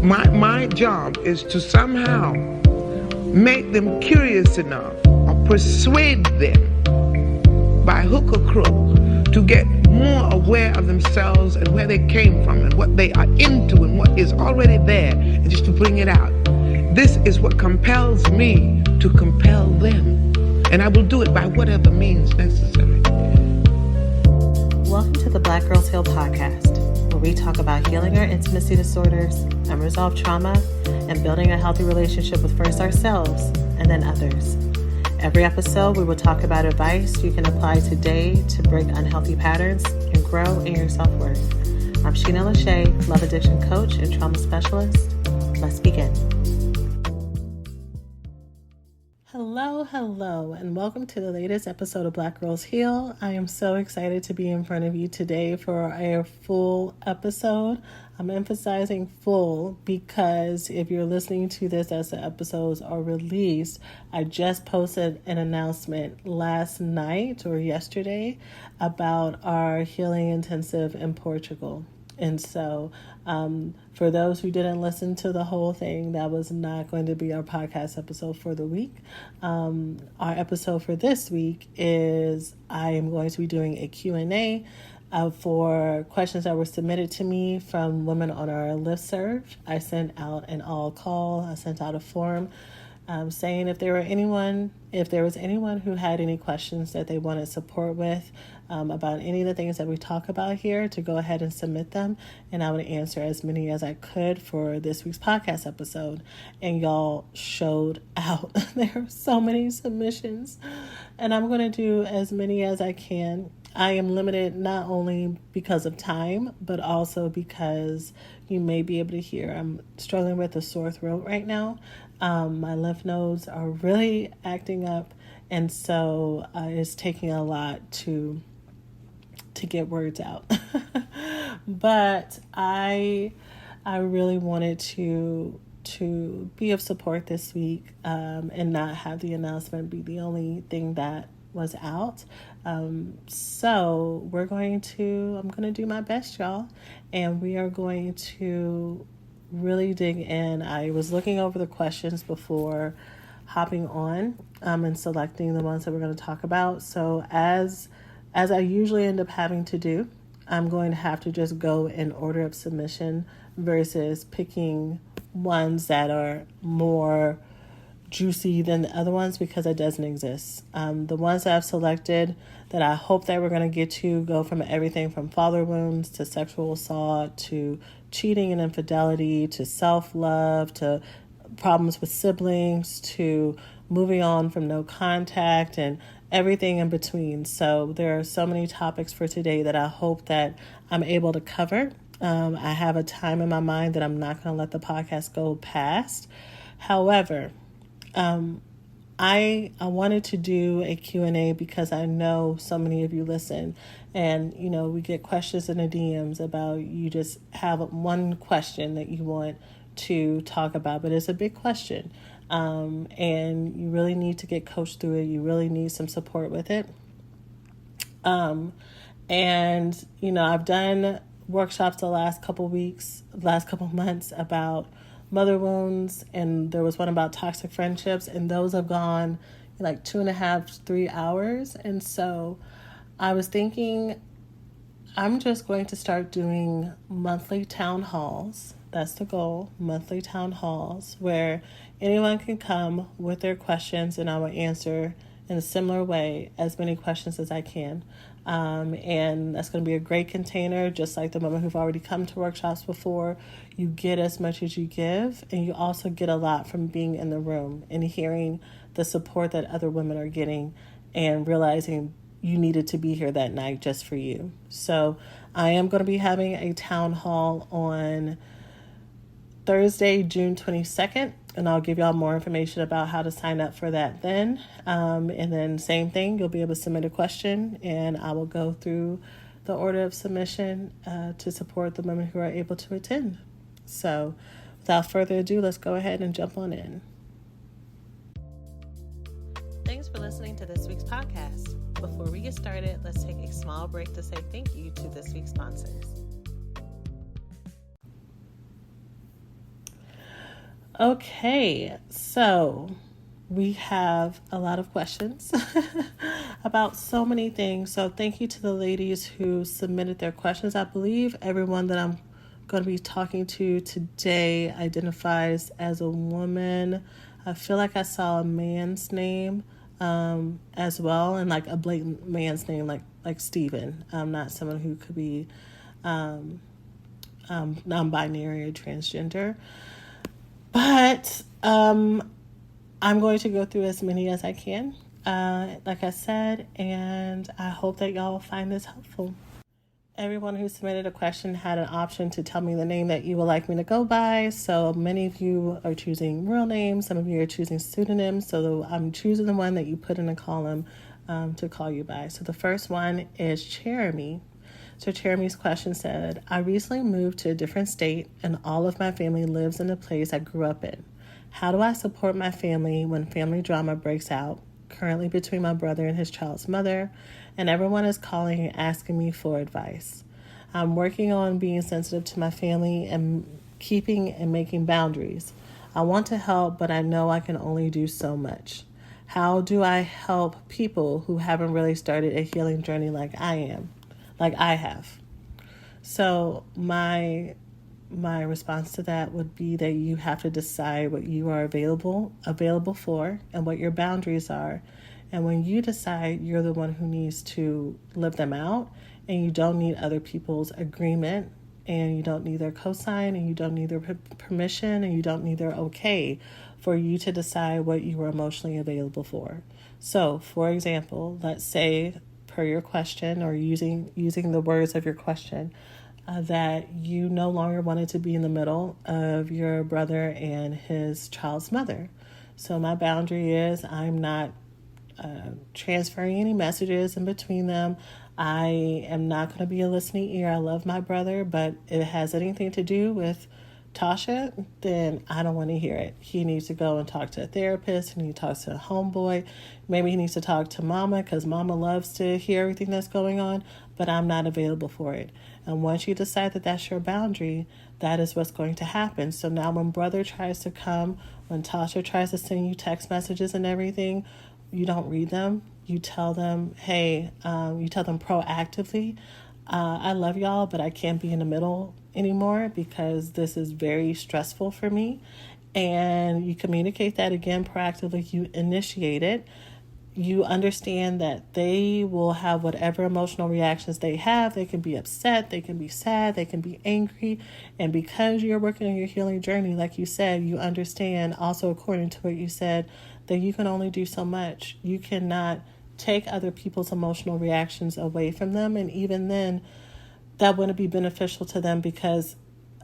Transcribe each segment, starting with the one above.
My job is to somehow make them curious enough or persuade them by hook or crook to get more aware of themselves and where they came from and what they are into and what is already there, and just to bring it out. This is what compels me to compel them, and I will do it by whatever means necessary. Welcome to the Black Girls Heal podcast, where we talk about healing our intimacy disorders, unresolved trauma, and building a healthy relationship with first ourselves and then others. Every episode, we will talk about advice you can apply today to break unhealthy patterns and grow in your self-worth. I'm Shena, love addiction coach and trauma specialist. Let's begin. Hello, and welcome to the latest episode of Black Girls Heal. I am so excited to be in front of you today for a full episode. I'm emphasizing full because if you're listening to this as the episodes are released, I just posted an announcement last night or yesterday about our healing intensive in Portugal. And so for those who didn't listen to the whole thing, that was not going to be our podcast episode for the week. Our episode for this week is I am going to be doing a Q&A for questions that were submitted to me from women on our listserv. I sent out an all call. I sent out a form saying if there was anyone who had any questions that they wanted support with about any of the things that we talk about here, to go ahead and submit them, and I would answer as many as I could for this week's podcast episode. And y'all showed out. There are so many submissions, and I'm going to do as many as I can. I am limited not only because of time, but also because you may be able to hear I'm struggling with a sore throat right now. My lymph nodes are really acting up, and so it's taking a lot to get words out. But I really wanted to be of support this week and not have the announcement be the only thing that was out. So I'm going to do my best, y'all, and we are going to really dig in. I was looking over the questions before hopping on and selecting the ones that we're going to talk about. So as I usually end up having to do, I'm going to have to just go in order of submission versus picking ones that are more juicy than the other ones, because it doesn't exist. The ones that I've selected that I hope that we're going to get to go from everything from father wounds to sexual assault to cheating and infidelity to self-love to problems with siblings to moving on from no contact and everything in between. So there are so many topics for today that I hope that I'm able to cover. I have a time in my mind that I'm not going to let the podcast go past. However, I wanted to do a Q&A because I know so many of you listen, and we get questions in the DMs about you just have one question that you want to talk about, but it's a big question, and you really need to get coached through it. You really need some support with it. And I've done workshops the last couple months about mother wounds, and there was one about toxic friendships, and those have gone like 2.5-3 hours. And so I was thinking I'm just going to start doing monthly town halls. That's the goal, monthly town halls, where anyone can come with their questions and I will answer in a similar way as many questions as I can. And that's going to be a great container, just like the women who've already come to workshops before. You get as much as you give, and you also get a lot from being in the room and hearing the support that other women are getting and realizing you needed to be here that night just for you. So I am going to be having a town hall on Thursday, June 22nd, and I'll give y'all more information about how to sign up for that then. And then same thing, you'll be able to submit a question, and I will go through the order of submission to support the women who are able to attend. So without further ado, let's go ahead and jump on in. Thanks for listening to this week's podcast. Before we get started, let's take a small break to say thank you to this week's sponsors. Okay, so we have a lot of questions about so many things. So thank you to the ladies who submitted their questions. I believe everyone that I'm going to be talking to today identifies as a woman. I feel like I saw a man's name as well, and like a blatant man's name, like Steven. Not someone who could be non-binary or transgender. But I'm going to go through as many as I can, like I said, and I hope that y'all find this helpful. Everyone who submitted a question had an option to tell me the name that you would like me to go by. So many of you are choosing real names, some of you are choosing pseudonyms. So I'm choosing the one that you put in a column to call you by. So the first one is Jeremy. So Jeremy's question said, I recently moved to a different state and all of my family lives in the place I grew up in. How do I support my family when family drama breaks out, currently between my brother and his child's mother, and everyone is calling and asking me for advice? I'm working on being sensitive to my family and keeping and making boundaries. I want to help, but I know I can only do so much. How do I help people who haven't really started a healing journey like I have? So my response to that would be that you have to decide what you are available for and what your boundaries are. And when you decide, you're the one who needs to live them out, and you don't need other people's agreement, and you don't need their cosign, and you don't need their permission, and you don't need their okay for you to decide what you are emotionally available for. So, for example, let's say per your question, or using the words of your question, that you no longer wanted to be in the middle of your brother and his child's mother. So my boundary is I'm not transferring any messages in between them. I am not going to be a listening ear. I love my brother, but if it has anything to do with Tasha, then I don't want to hear it. He needs to go and talk to a therapist. He needs to talk to a homeboy. Maybe he needs to talk to mama because mama loves to hear everything that's going on, but I'm not available for it. And once you decide that that's your boundary, that is what's going to happen. So now when brother tries to come, when Tasha tries to send you text messages and everything, you don't read them. You tell them, hey, you tell them proactively, I love y'all, but I can't be in the middle anymore because this is very stressful for me. And you communicate that again proactively. You initiate it. You understand that they will have whatever emotional reactions they have. They can be upset, they can be sad, they can be angry. And because you're working on your healing journey, like you said, you understand also, according to what you said, that you can only do so much. You cannot take other people's emotional reactions away from them. And even then, that wouldn't be beneficial to them because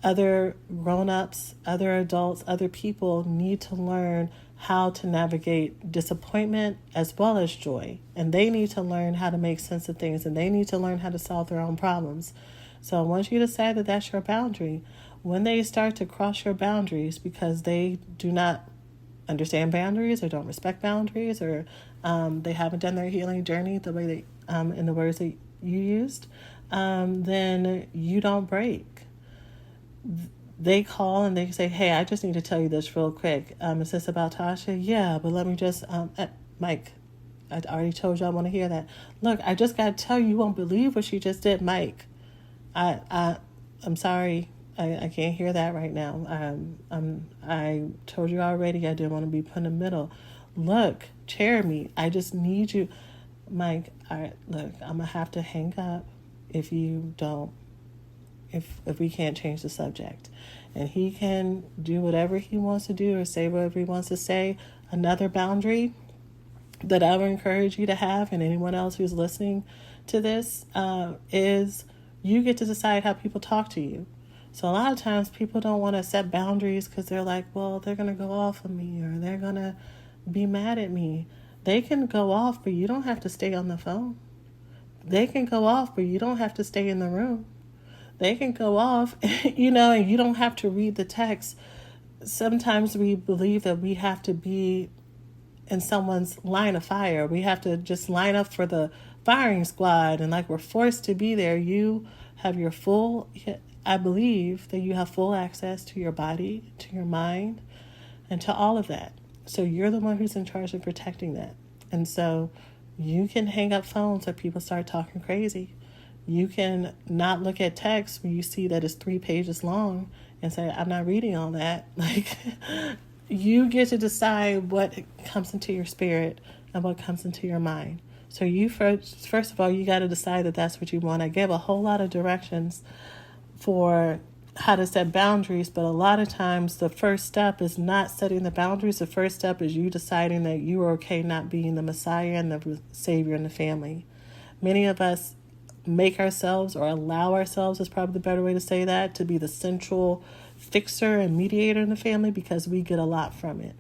other grown-ups, other adults, other people need to learn how to navigate disappointment as well as joy. And they need to learn how to make sense of things, and they need to learn how to solve their own problems. So once you decide that that's your boundary, when they start to cross your boundaries because they do not understand boundaries or don't respect boundaries, or they haven't done their healing journey the way they, in the words that you used, then you don't break. They call and they say, hey, I just need to tell you this real quick. Is this about Tasha? Yeah, but let me just, Mike, I already told you I want to hear that. Look, I just got to tell you, you won't believe what she just did, Mike. I'm sorry. I can't hear that right now. I told you already I didn't want to be put in the middle. Look, Jeremy, I just need you. Mike, look, I'm going to have to hang up if you don't, if we can't change the subject. And he can do whatever he wants to do or say whatever he wants to say. Another boundary that I would encourage you to have, and anyone else who's listening to this, is you get to decide how people talk to you. So a lot of times people don't want to set boundaries because they're like, well, they're going to go off on me or they're going to be mad at me. They can go off, but you don't have to stay on the phone. They can go off, but you don't have to stay in the room. They can go off, and you don't have to read the text. Sometimes we believe that we have to be in someone's line of fire. We have to just line up for the firing squad, and like we're forced to be there. You have your full, I believe that you have full access to your body, to your mind, and to all of that. So you're the one who's in charge of protecting that. And so you can hang up phones when people start talking crazy. You can not look at text when you see that it's 3 pages long and say, I'm not reading all that. Like, you get to decide what comes into your spirit and what comes into your mind. So you first of all, you got to decide that that's what you want. I gave a whole lot of directions for how to set boundaries, but a lot of times the first step is not setting the boundaries. The first step is you deciding that you are okay not being the Messiah and the Savior in the family. Many of us make ourselves, or allow ourselves is probably the better way to say that, to be the central fixer and mediator in the family because we get a lot from it.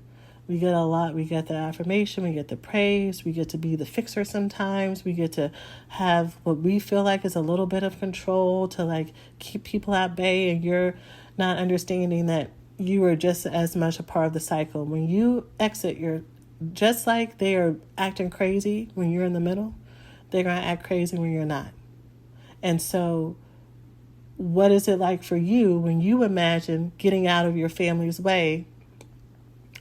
We get a lot. We get the affirmation. We get the praise. We get to be the fixer sometimes. We get to have what we feel like is a little bit of control to like keep people at bay. And you're not understanding that you are just as much a part of the cycle. When you exit, you're just like they are acting crazy when you're in the middle. They're going to act crazy when you're not. And so what is it like for you when you imagine getting out of your family's way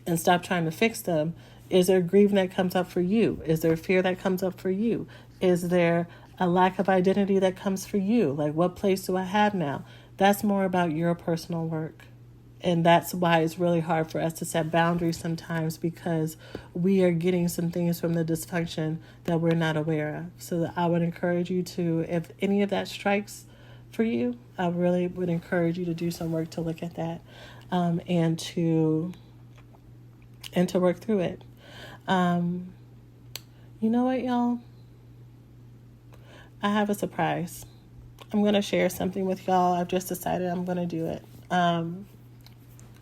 and stop trying to fix them? Is there grief that comes up for you? Is there fear that comes up for you? Is there a lack of identity that comes for you? Like, what place do I have now? That's more about your personal work. And that's why it's really hard for us to set boundaries sometimes, because we are getting some things from the dysfunction that we're not aware of. So I would encourage you to, if any of that strikes for you, I really would encourage you to do some work to look at that, and to work through it. You know what, y'all? I have a surprise. I'm going to share something with y'all. I've just decided I'm going to do it. I'm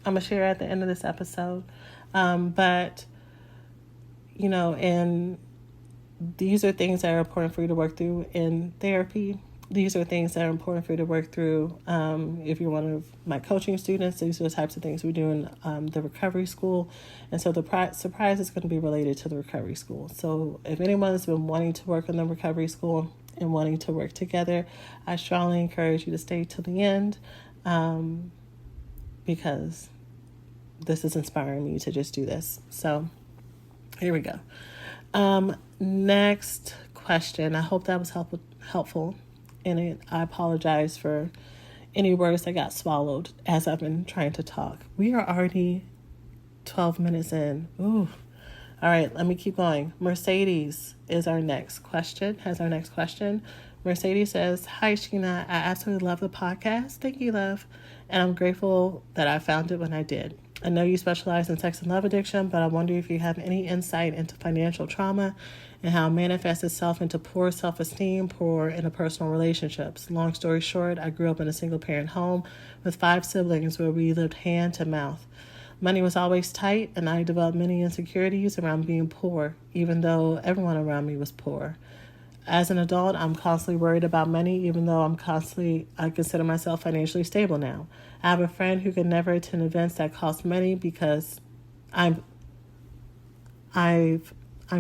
going to share at the end of this episode. But, you know, and these are things that are important for you to work through in therapy. These are things that are important for you to work through. If you're one of my coaching students, these are the types of things we do in the recovery school. And so the surprise is going to be related to the recovery school. So if anyone has been wanting to work in the recovery school and wanting to work together, I strongly encourage you to stay till the end, because this is inspiring me to just do this. So here we go. Next question. I hope that was helpful. And I apologize for any words that got swallowed as I've been trying to talk. We are already 12 minutes in. Ooh. All right, let me keep going. Mercedes has our next question. Mercedes says, "Hi, Shena. I absolutely love the podcast. Thank you, love. And I'm grateful that I found it when I did. I know you specialize in sex and love addiction, but I wonder if you have any insight into financial trauma and how it manifests itself into poor self-esteem, poor interpersonal relationships. Long story short, I grew up in a single-parent home with 5 siblings where we lived hand to mouth. Money was always tight, and I developed many insecurities around being poor, even though everyone around me was poor. As an adult, I'm constantly worried about money, even though I consider myself financially stable now. I have a friend who can never attend events that cost money because I'm the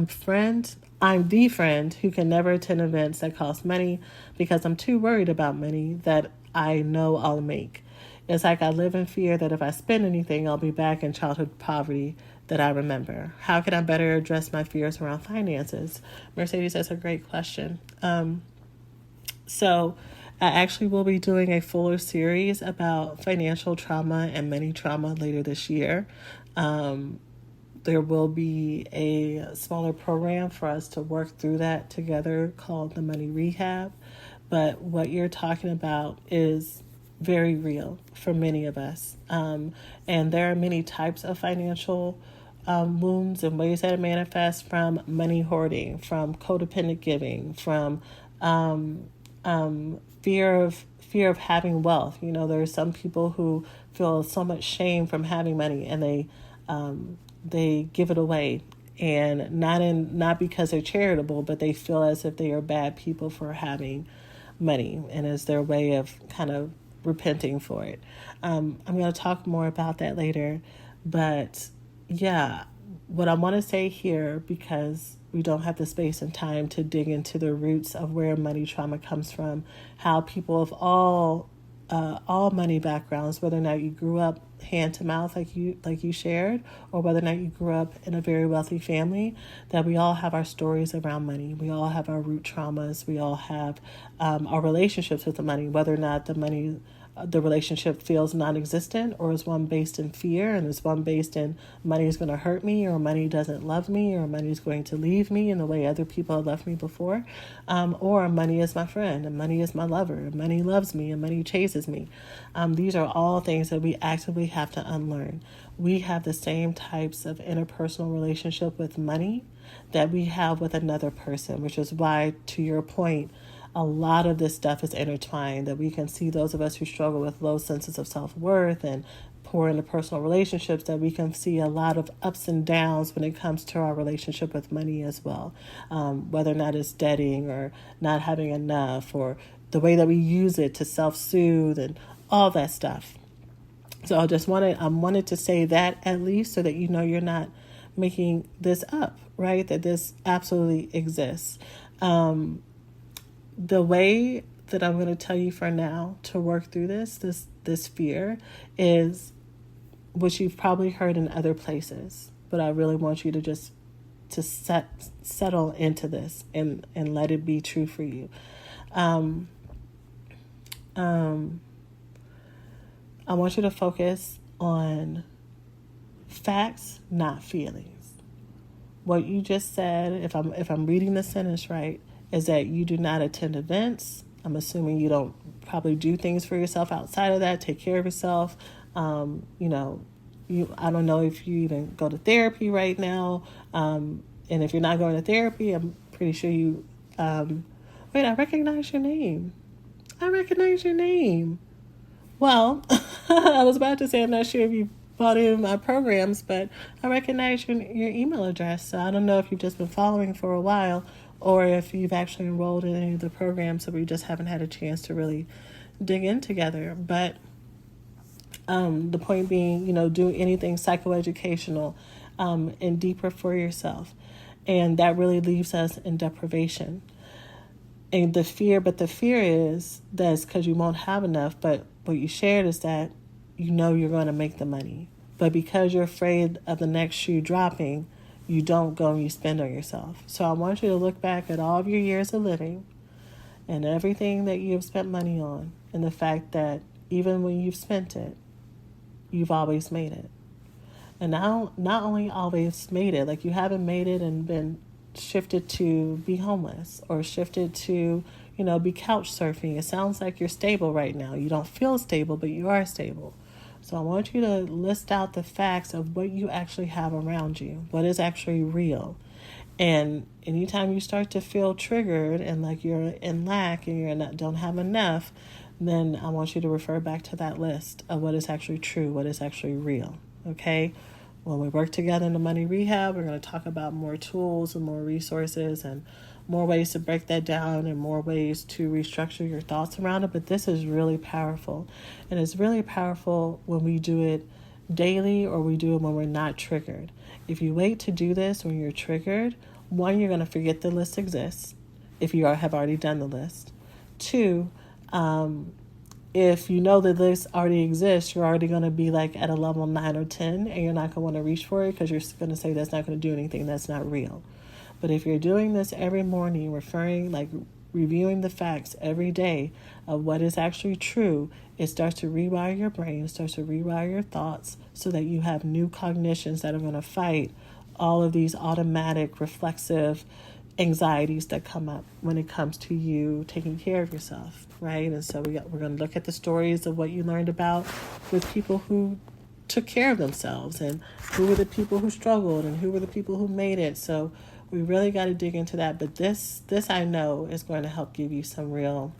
friend who can never attend events that cost money because I'm too worried about money that I know I'll make. It's like I live in fear that if I spend anything, I'll be back in childhood poverty that I remember. How can I better address my fears around finances?" Mercedes, that's a great question. So I actually will be doing a fuller series about financial trauma and money trauma later this year. There will be a smaller program for us to work through that together called the Money Rehab. But what you're talking about is very real for many of us. And there are many types of financial wounds and ways that it manifests, from money hoarding, from codependent giving, from fear of having wealth. You know, there are some people who feel so much shame from having money, and they give it away, and not because they're charitable, but they feel as if they are bad people for having money, and as their way of kind of repenting for it. I'm going to talk more about that later, but yeah, what I want to say here, because we don't have the space and time to dig into the roots of where money trauma comes from, how people of all all money backgrounds, whether or not you grew up hand to mouth like you shared, or whether or not you grew up in a very wealthy family, that we all have our stories around money. We all have our root traumas. We all have our relationships with the money, whether or not the relationship feels non-existent, or is one based in fear, and is one based in money is going to hurt me, or money doesn't love me, or money is going to leave me in the way other people have left me before, or money is my friend, and money is my lover, and money loves me, and money chases me. These are all things that we actively have to unlearn. We have the same types of interpersonal relationship with money that we have with another person, which is why, to your point, a lot of this stuff is intertwined, that we can see those of us who struggle with low senses of self-worth and poor interpersonal relationships, that we can see a lot of ups and downs when it comes to our relationship with money as well. Whether or not it's debting or not having enough, or the way that we use it to self-soothe and all that stuff. So I wanted to say that, at least, so that you know you're not making this up, right? That this absolutely exists. The way that I'm going to tell you for now to work through this fear is, which you've probably heard in other places, but I really want you to just settle into this and let it be true for you. I want you to focus on facts, not feelings. What you just said, if I'm reading the sentence right, is that you do not attend events. I'm assuming you don't probably do things for yourself outside of that, take care of yourself. I don't know if you even go to therapy right now. And if you're not going to therapy, I'm pretty sure you, wait, I recognize your name. Well, I was about to say, I'm not sure if you bought in my programs, but I recognize your email address. So I don't know if you've just been following for a while, or if you've actually enrolled in any of the programs, so we just haven't had a chance to really dig in together. But the point being, do anything psychoeducational and deeper for yourself. And that really leaves us in deprivation. And the fear is that's because you won't have enough. But what you shared is that you're going to make the money. But because you're afraid of the next shoe dropping, you don't go and you spend on yourself. So I want you to look back at all of your years of living and everything that you've spent money on, and the fact that even when you've spent it, you've always made it. And now, not only always made it, like you haven't made it and been shifted to be homeless, or shifted to, be couch surfing. It sounds like you're stable right now. You don't feel stable, but you are stable. So I want you to list out the facts of what you actually have around you, what is actually real. And anytime you start to feel triggered and like you're in lack and don't have enough, then I want you to refer back to that list of what is actually true, what is actually real. Okay? When we work together in the money rehab, we're going to talk about more tools and more resources and more ways to break that down, and more ways to restructure your thoughts around it. But this is really powerful. And it's really powerful when we do it daily, or we do it when we're not triggered. If you wait to do this when you're triggered, one, you're going to forget the list exists if you have already done the list. Two, if you know that this already exists, you're already going to be like at a level 9 or 10, and you're not going to want to reach for it because you're going to say that's not going to do anything, that's not real. But if you're doing this every morning, reviewing the facts every day of what is actually true, it starts to rewire your brain, it starts to rewire your thoughts, so that you have new cognitions that are going to fight all of these automatic reflexive anxieties that come up when it comes to you taking care of yourself, right? And so we're going to look at the stories of what you learned about with people who took care of themselves, and who were the people who struggled, and who were the people who made it. So we really got to dig into that. But this I know is going to help give you some real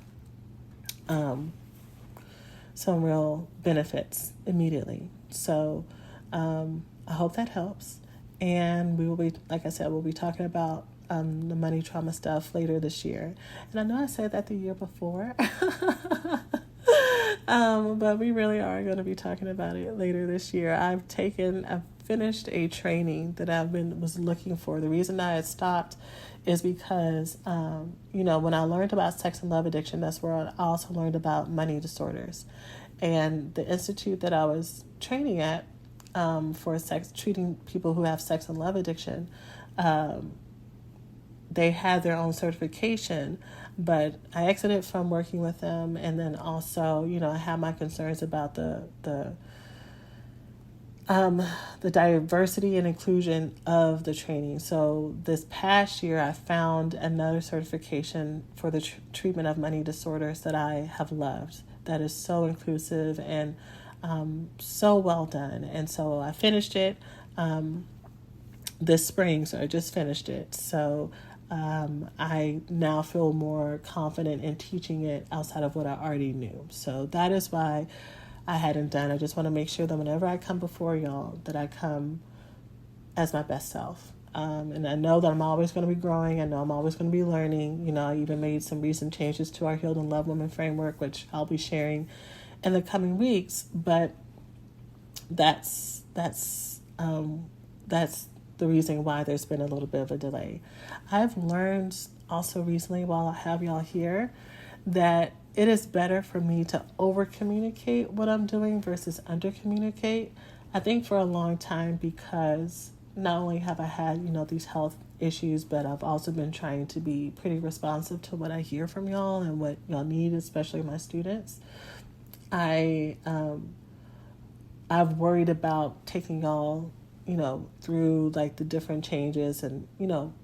benefits immediately. So I hope that helps. And we will be, like I said, we'll be talking about the money trauma stuff later this year. And I know I said that the year before, but we really are going to be talking about it later this year. I've finished a training that was looking for. The reason I had stopped is because, when I learned about sex and love addiction, that's where I also learned about money disorders. And the institute that I was training at for treating people who have sex and love addiction, they had their own certification, but I exited from working with them. And then also, I had my concerns about the diversity and inclusion of the training. So this past year, I found another certification for the treatment of money disorders that I have loved. That is so inclusive and so well done. And so I finished it this spring. So I just finished it. So I now feel more confident in teaching it outside of what I already knew. So that is why I hadn't done. I just want to make sure that whenever I come before y'all, that I come as my best self. And I know that I'm always going to be growing. I know I'm always going to be learning. I even made some recent changes to our Healed and Loved Women framework, which I'll be sharing in the coming weeks. But that's the reason why there's been a little bit of a delay. I've learned also recently, while I have y'all here, that it is better for me to over communicate what I'm doing versus under communicate. I think for a long time, because not only have I had, these health issues, but I've also been trying to be pretty responsive to what I hear from y'all and what y'all need, especially my students. I've worried about taking y'all, through like the different changes and,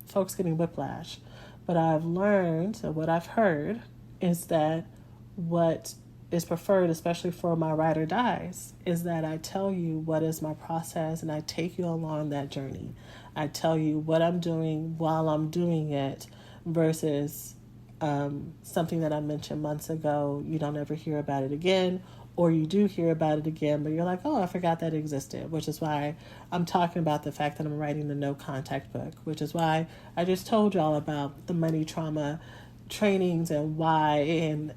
folks getting whiplash. But I've learned, and what I've heard is that what is preferred, especially for my ride or dies, is that I tell you what is my process and I take you along that journey. I tell you what I'm doing while I'm doing it versus something that I mentioned months ago. You don't ever hear about it again, or you do hear about it again, but you're like, oh, I forgot that existed, which is why I'm talking about the fact that I'm writing the no contact book, which is why I just told y'all about the money trauma trainings and why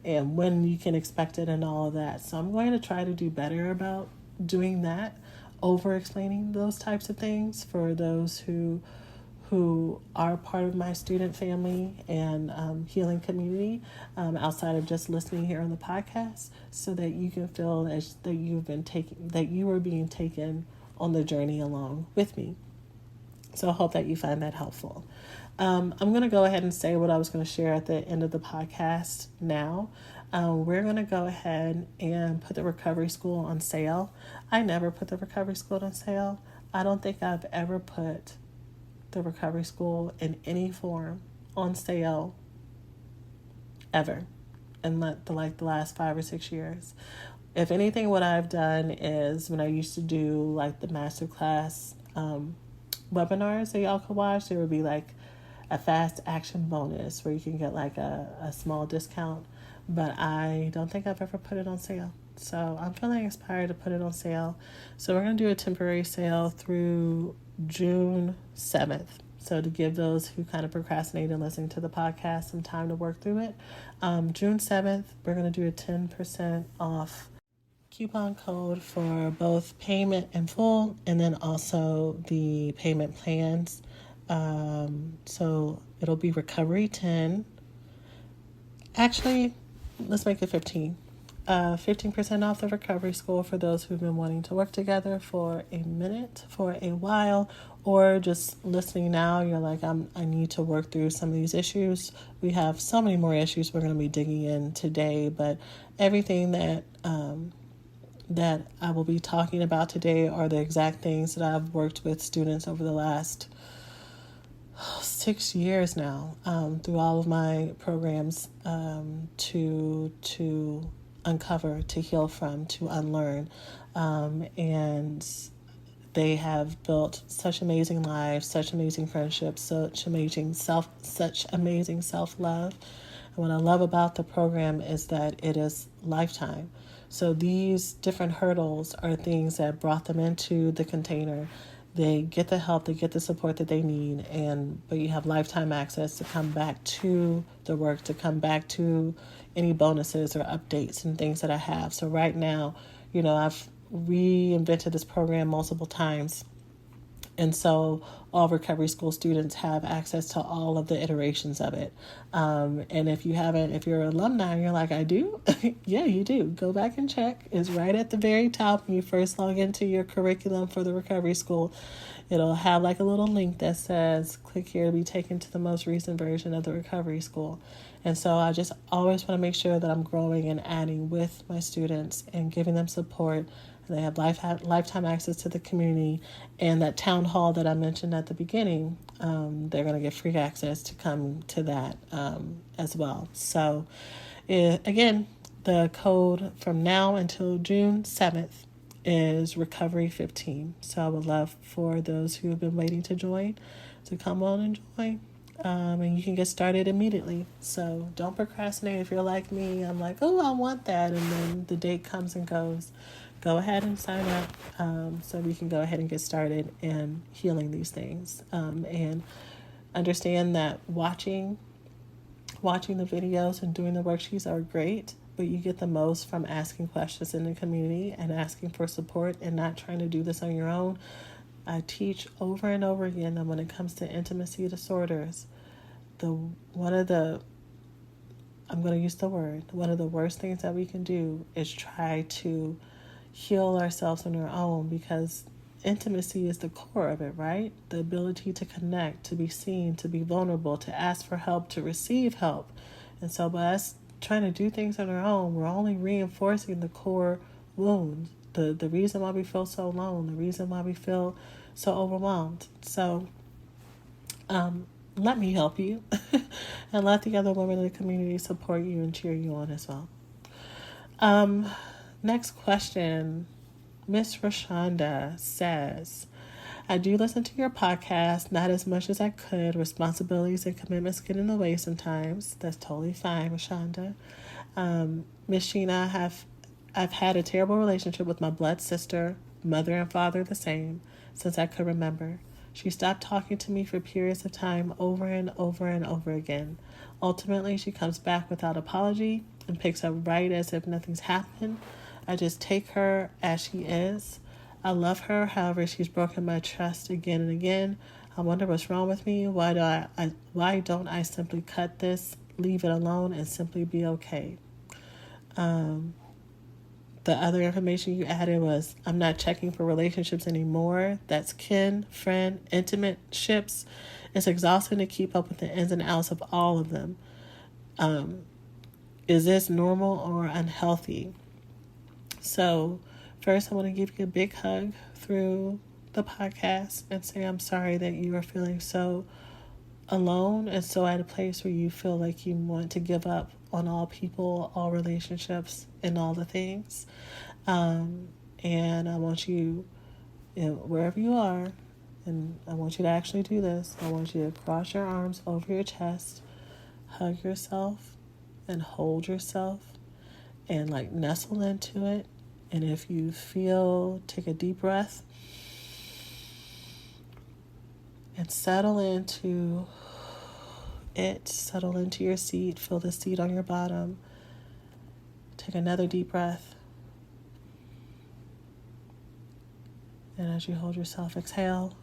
and when you can expect it and all of that. So I'm going to try to do better about doing that, over explaining those types of things for those who are part of my student family and healing community, outside of just listening here on the podcast, so that you can feel as that you are being taken on the journey along with me. So I hope that you find that helpful. I'm going to go ahead and say what I was going to share at the end of the podcast now. We're going to go ahead and put the recovery school on sale. I never put the recovery school on sale. I don't think I've ever put the recovery school in any form on sale ever in the last 5 or 6 years. If anything, what I've done is when I used to do like the masterclass webinars that y'all could watch, there would be like a fast action bonus where you can get like a small discount, but I don't think I've ever put it on sale. So I'm feeling inspired to put it on sale. So we're going to do a temporary sale through June 7th. So to give those who kind of procrastinate and listening to the podcast some time to work through it, June 7th, we're going to do a 10% off coupon code for both payment in full and then also the payment plans. So it'll be Recovery 10. Actually, let's make it 15. 15% off the recovery school for those who've been wanting to work together for a minute, for a while, or just listening now. You're like, I need to work through some of these issues. We have so many more issues we're going to be digging in today, but everything that I will be talking about today are the exact things that I've worked with students over the last 6 years now, through all of my programs, to uncover, to heal from, to unlearn. And they have built such amazing lives, such amazing friendships, such amazing self-love. And what I love about the program is that it is lifetime. So these different hurdles are things that brought them into the container. They get the help, they get the support that they need, but you have lifetime access to come back to the work, to come back to any bonuses or updates and things that I have. So right now, I've reinvented this program multiple times. And so all recovery school students have access to all of the iterations of it. And if you're an alumni and you're like, I do, yeah, you do. Go back and check. It's right at the very top when you first log into your curriculum for the recovery school. It'll have like a little link that says, click here to be taken to the most recent version of the recovery school. And so I just always want to make sure that I'm growing and adding with my students and giving them support. They have lifetime access to the community, and that town hall that I mentioned at the beginning, they're going to get free access to come to that as well. So, again, the code from now until June 7th is Recovery 15. So I would love for those who have been waiting to join to come on and join. And you can get started immediately. So don't procrastinate. If you're like me, I'm like, oh, I want that. And then the date comes and goes. Go ahead and sign up so we can go ahead and get started in healing these things. And understand that watching the videos and doing the worksheets are great, but you get the most from asking questions in the community and asking for support and not trying to do this on your own. I teach over and over again that when it comes to intimacy disorders, one of the worst things that we can do is try to heal ourselves on our own, because intimacy is the core of it, right? The ability to connect, to be seen, to be vulnerable, to ask for help, to receive help. And so by us trying to do things on our own, we're only reinforcing the core wound, the reason why we feel so alone, the reason why we feel so overwhelmed. So let me help you and let the other women in the community support you and cheer you on as well. Next question. Miss Rashonda says, I do listen to your podcast, not as much as I could. Responsibilities and commitments get in the way sometimes. That's totally fine, Rashonda. Miss Shena, I've had a terrible relationship with my blood sister, mother and father the same, since I could remember. She stopped talking to me for periods of time over and over and over again. Ultimately, she comes back without apology and picks up right as if nothing's happened. I just take her as she is. I love her, however, she's broken my trust again and again. I wonder what's wrong with me. Why don't I simply cut this, leave it alone, and simply be okay? The other information you added was, I'm not checking for relationships anymore. That's kin, friend, intimate ships. It's exhausting to keep up with the ins and outs of all of them. Is this normal or unhealthy? So first, I want to give you a big hug through the podcast and say I'm sorry that you are feeling so alone and so at a place where you feel like you want to give up on all people, all relationships, and all the things. And I want you, wherever you are, and I want you to actually do this. I want you to cross your arms over your chest, hug yourself, and hold yourself, and like nestle into it. And if you feel, take a deep breath and settle into it. Settle into your seat. Feel the seat on your bottom. Take another deep breath. And as you hold yourself, exhale.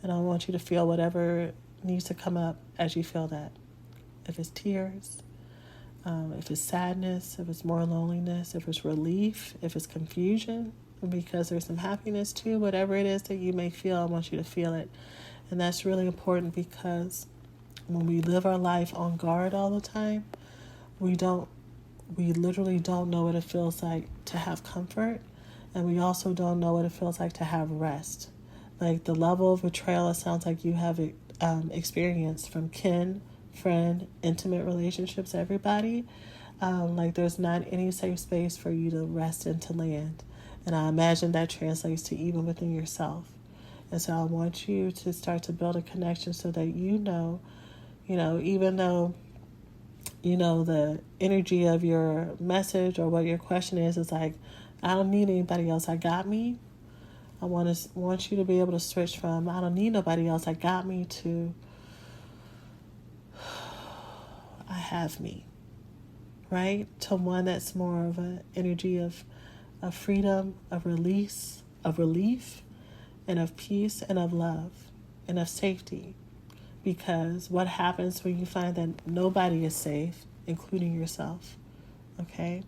And I want you to feel whatever needs to come up as you feel that. If it's tears, if it's sadness, if it's more loneliness, if it's relief, if it's confusion, because there's some happiness too, whatever it is that you may feel, I want you to feel it. And that's really important, because when we live our life on guard all the time, we literally don't know what it feels like to have comfort, and we also don't know what it feels like to have rest. Like the level of betrayal it sounds like you have experienced from kin, friend, intimate relationships, everybody, like there's not any safe space for you to rest and to land. And I imagine that translates to even within yourself. And so I want you to start to build a connection so that even though, the energy of your message or what your question is like, I don't need anybody else, I got me. I want you to be able to switch from I don't need nobody else, I got me, to I have me, right? To one that's more of an energy of freedom, of release, of relief, and of peace and of love and of safety. Because what happens when you find that nobody is safe, including yourself? Okay?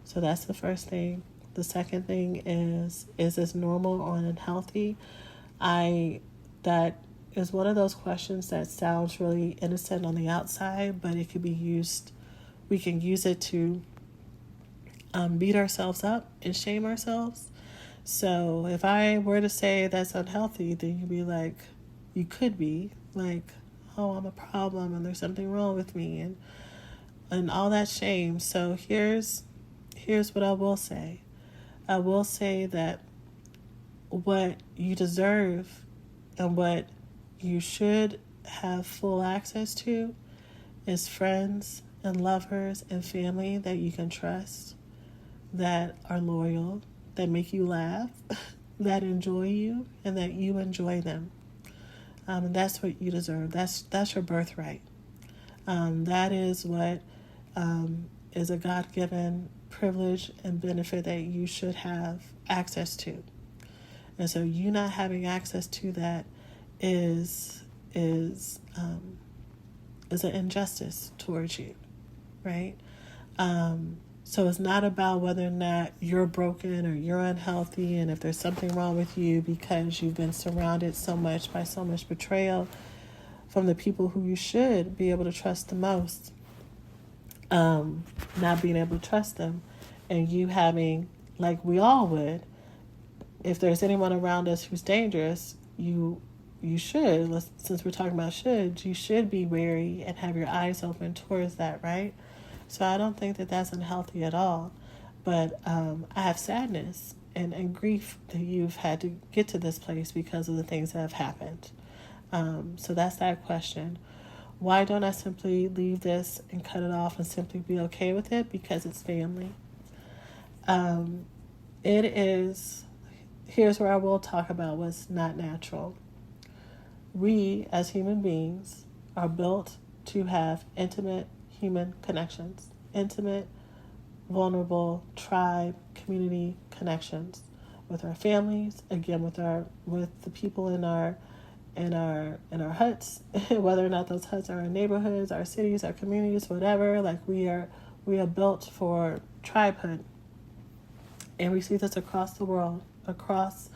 So that's the first thing. The second thing is this normal or unhealthy? That is one of those questions that sounds really innocent on the outside, but it could be used, we can use it to beat ourselves up and shame ourselves. So if I were to say that's unhealthy, then you'd be like, you could be like, oh, I'm a problem and there's something wrong with me and all that shame. So here's what I will say. I will say that what you deserve and what you should have full access to is friends and lovers and family that you can trust, that are loyal, that make you laugh, that enjoy you, and that you enjoy them. And that's what you deserve. That's your birthright. That is what is a God-given privilege and benefit that you should have access to. And so you not having access to that is an injustice towards you, right? So it's not about whether or not you're broken or you're unhealthy and if there's something wrong with you because you've been surrounded so much by so much betrayal from the people who you should be able to trust the most, not being able to trust them, and you having, like we all would, if there's anyone around us who's dangerous, you should, since we're talking about you should be wary and have your eyes open towards that, right? So I don't think that that's unhealthy at all. But I have sadness and grief that you've had to get to this place because of the things that have happened. So that's that question. Why don't I simply leave this and cut it off and simply be okay with it? Because it's family. Here's where I will talk about what's not natural. We, as human beings, are built to have intimate human connections, intimate, vulnerable, tribe, community connections with our families, again with the people in our huts, whether or not those huts are our neighborhoods, our cities, our communities, whatever. Like we are built for tribehood, and we see this across the world, across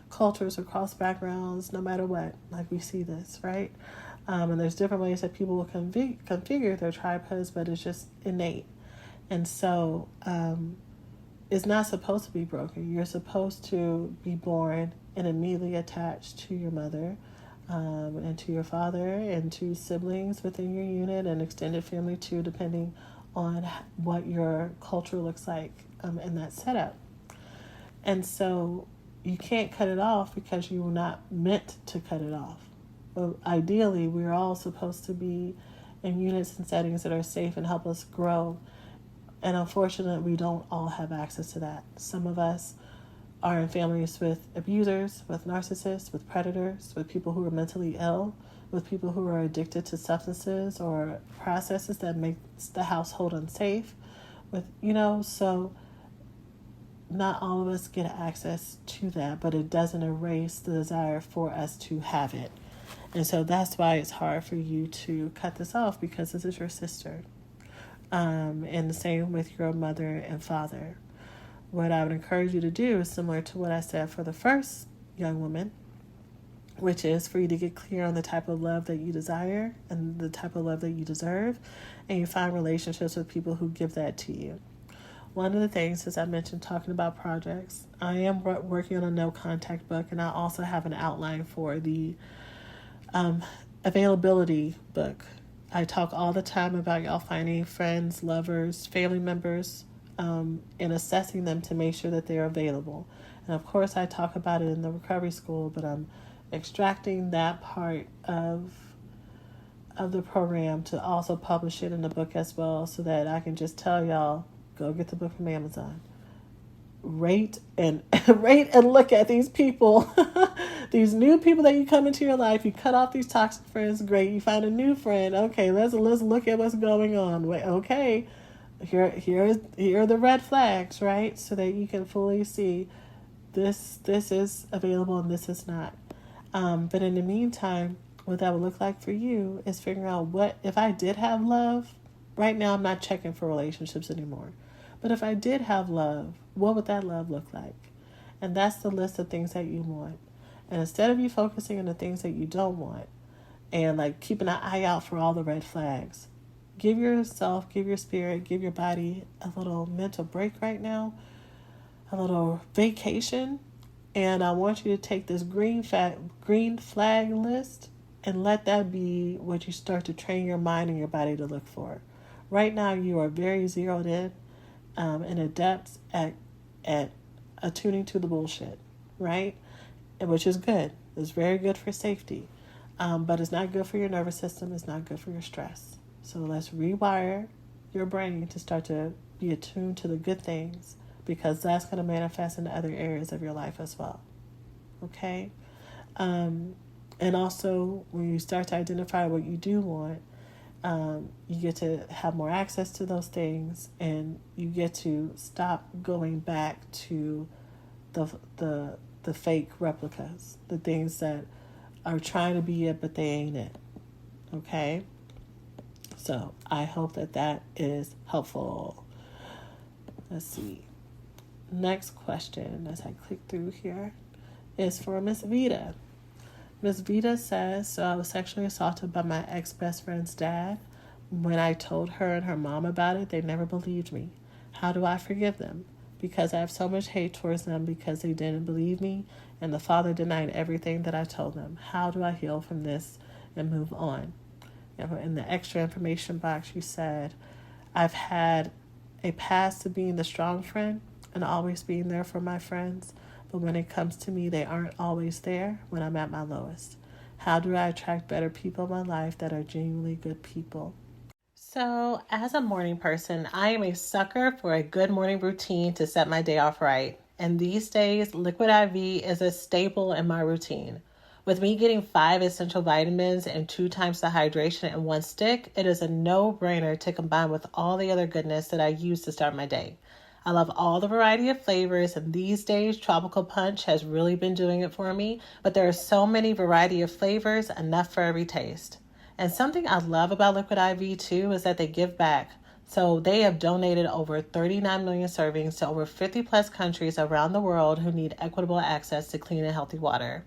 cultures, across backgrounds, no matter what. Like we see this, right? And there's different ways that people will configure their tribehoods, but it's just innate. And so it's not supposed to be broken. You're supposed to be born and immediately attached to your mother and to your father and to siblings within your unit and extended family too, depending on what your culture looks like in that setup. And so you can't cut it off because you were not meant to cut it off. But ideally, we're all supposed to be in units and settings that are safe and help us grow. And unfortunately, we don't all have access to that. Some of us are in families with abusers, with narcissists, with predators, with people who are mentally ill, with people who are addicted to substances or processes that make the household unsafe. So not all of us get access to that, but it doesn't erase the desire for us to have it. And so that's why it's hard for you to cut this off, because this is your sister. And the same with your mother and father. What I would encourage you to do is similar to what I said for the first young woman, which is for you to get clear on the type of love that you desire and the type of love that you deserve, and you find relationships with people who give that to you. One of the things, as I mentioned, talking about projects, I am working on a no contact book, and I also have an outline for the availability book. I talk all the time about y'all finding friends, lovers, family members, and assessing them to make sure that they're available. And of course, I talk about it in the recovery school, but I'm extracting that part of the program to also publish it in the book as well, so that I can just tell y'all, go get the book from Amazon. Rate and look at these people, these new people that you come into your life. You cut off these toxic friends, great. You find a new friend. Okay, let's look at what's going on. Wait, okay, here are the red flags, right? So that you can fully see this is available and this is not. But in the meantime, what that would look like for you is figuring out what, if I did have love, right now I'm not checking for relationships anymore. But if I did have love, what would that love look like? And that's the list of things that you want. And instead of you focusing on the things that you don't want and like keeping an eye out for all the red flags, give yourself, give your spirit, give your body a little mental break right now, a little vacation. And I want you to take this green flag list and let that be what you start to train your mind and your body to look for. Right now, you are very zeroed in and adept at attuning to the bullshit, right? And which is good. It's very good for safety. But it's not good for your nervous system. It's not good for your stress. So let's rewire your brain to start to be attuned to the good things, because that's going to manifest in other areas of your life as well. Okay? And also, when you start to identify what you do want, you get to have more access to those things, and you get to stop going back to the fake replicas, the things that are trying to be it, but they ain't it. Okay? So I hope that is helpful. Let's see. Next question, as I click through here, is for Miss Vita. Miss Vita says, so I was sexually assaulted by my ex-best friend's dad. When I told her and her mom about it, they never believed me. How do I forgive them? Because I have so much hate towards them because they didn't believe me, and the father denied everything that I told them. How do I heal from this and move on? In the extra information box, you said, I've had a past of being the strong friend and always being there for my friends, but when it comes to me, they aren't always there when I'm at my lowest. How do I attract better people in my life that are genuinely good people? So, as a morning person, I am a sucker for a good morning routine to set my day off right. And these days, Liquid IV is a staple in my routine. With me getting 5 essential vitamins and 2 times the hydration in one stick, it is a no-brainer to combine with all the other goodness that I use to start my day. I love all the variety of flavors, and these days, Tropical Punch has really been doing it for me, but there are so many variety of flavors, enough for every taste. And something I love about Liquid IV too is that they give back. So they have donated over 39 million servings to over 50 plus countries around the world who need equitable access to clean and healthy water.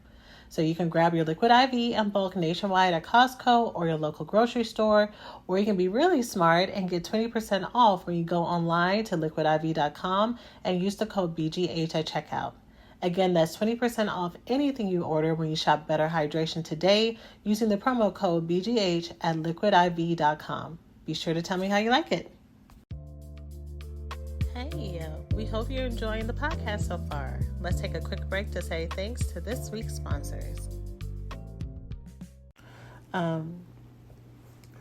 So you can grab your Liquid IV in bulk nationwide at Costco or your local grocery store, or you can be really smart and get 20% off when you go online to liquidiv.com and use the code BGH at checkout. Again, that's 20% off anything you order when you shop Better Hydration today using the promo code BGH at liquidiv.com. Be sure to tell me how you like it. Hey, we hope you're enjoying the podcast so far. Let's take a quick break to say thanks to this week's sponsors.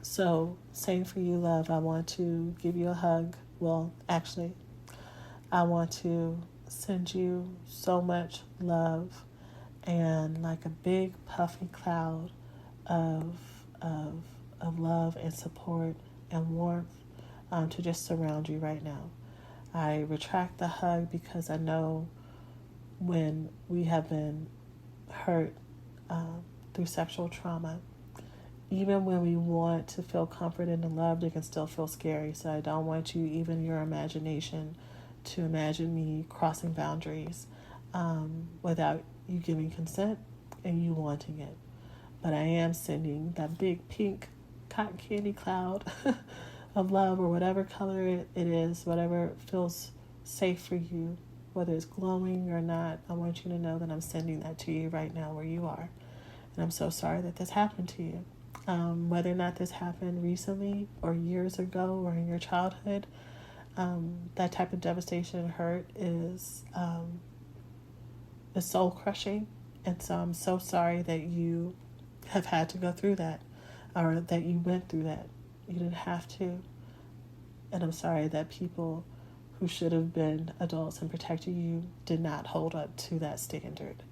So, same for you, love. I want to give you a hug. Well, actually, I want to send you so much love and like a big puffy cloud of love and support and warmth to just surround you right now. I retract the hug because I know when we have been hurt through sexual trauma, even when we want to feel comforted and loved, it can still feel scary. So I don't want you, even your imagination, to imagine me crossing boundaries without you giving consent and you wanting it. But I am sending that big pink cotton candy cloud of love, or whatever color it is, whatever feels safe for you, whether it's glowing or not. I want you to know that I'm sending that to you right now where you are. And I'm so sorry that this happened to you. Whether or not this happened recently or years ago or in your childhood, that type of devastation and hurt is soul crushing. And so I'm so sorry that you have had to go through that, or that you went through that. You didn't have to. And I'm sorry that people who should have been adults and protected you did not hold up to that standard.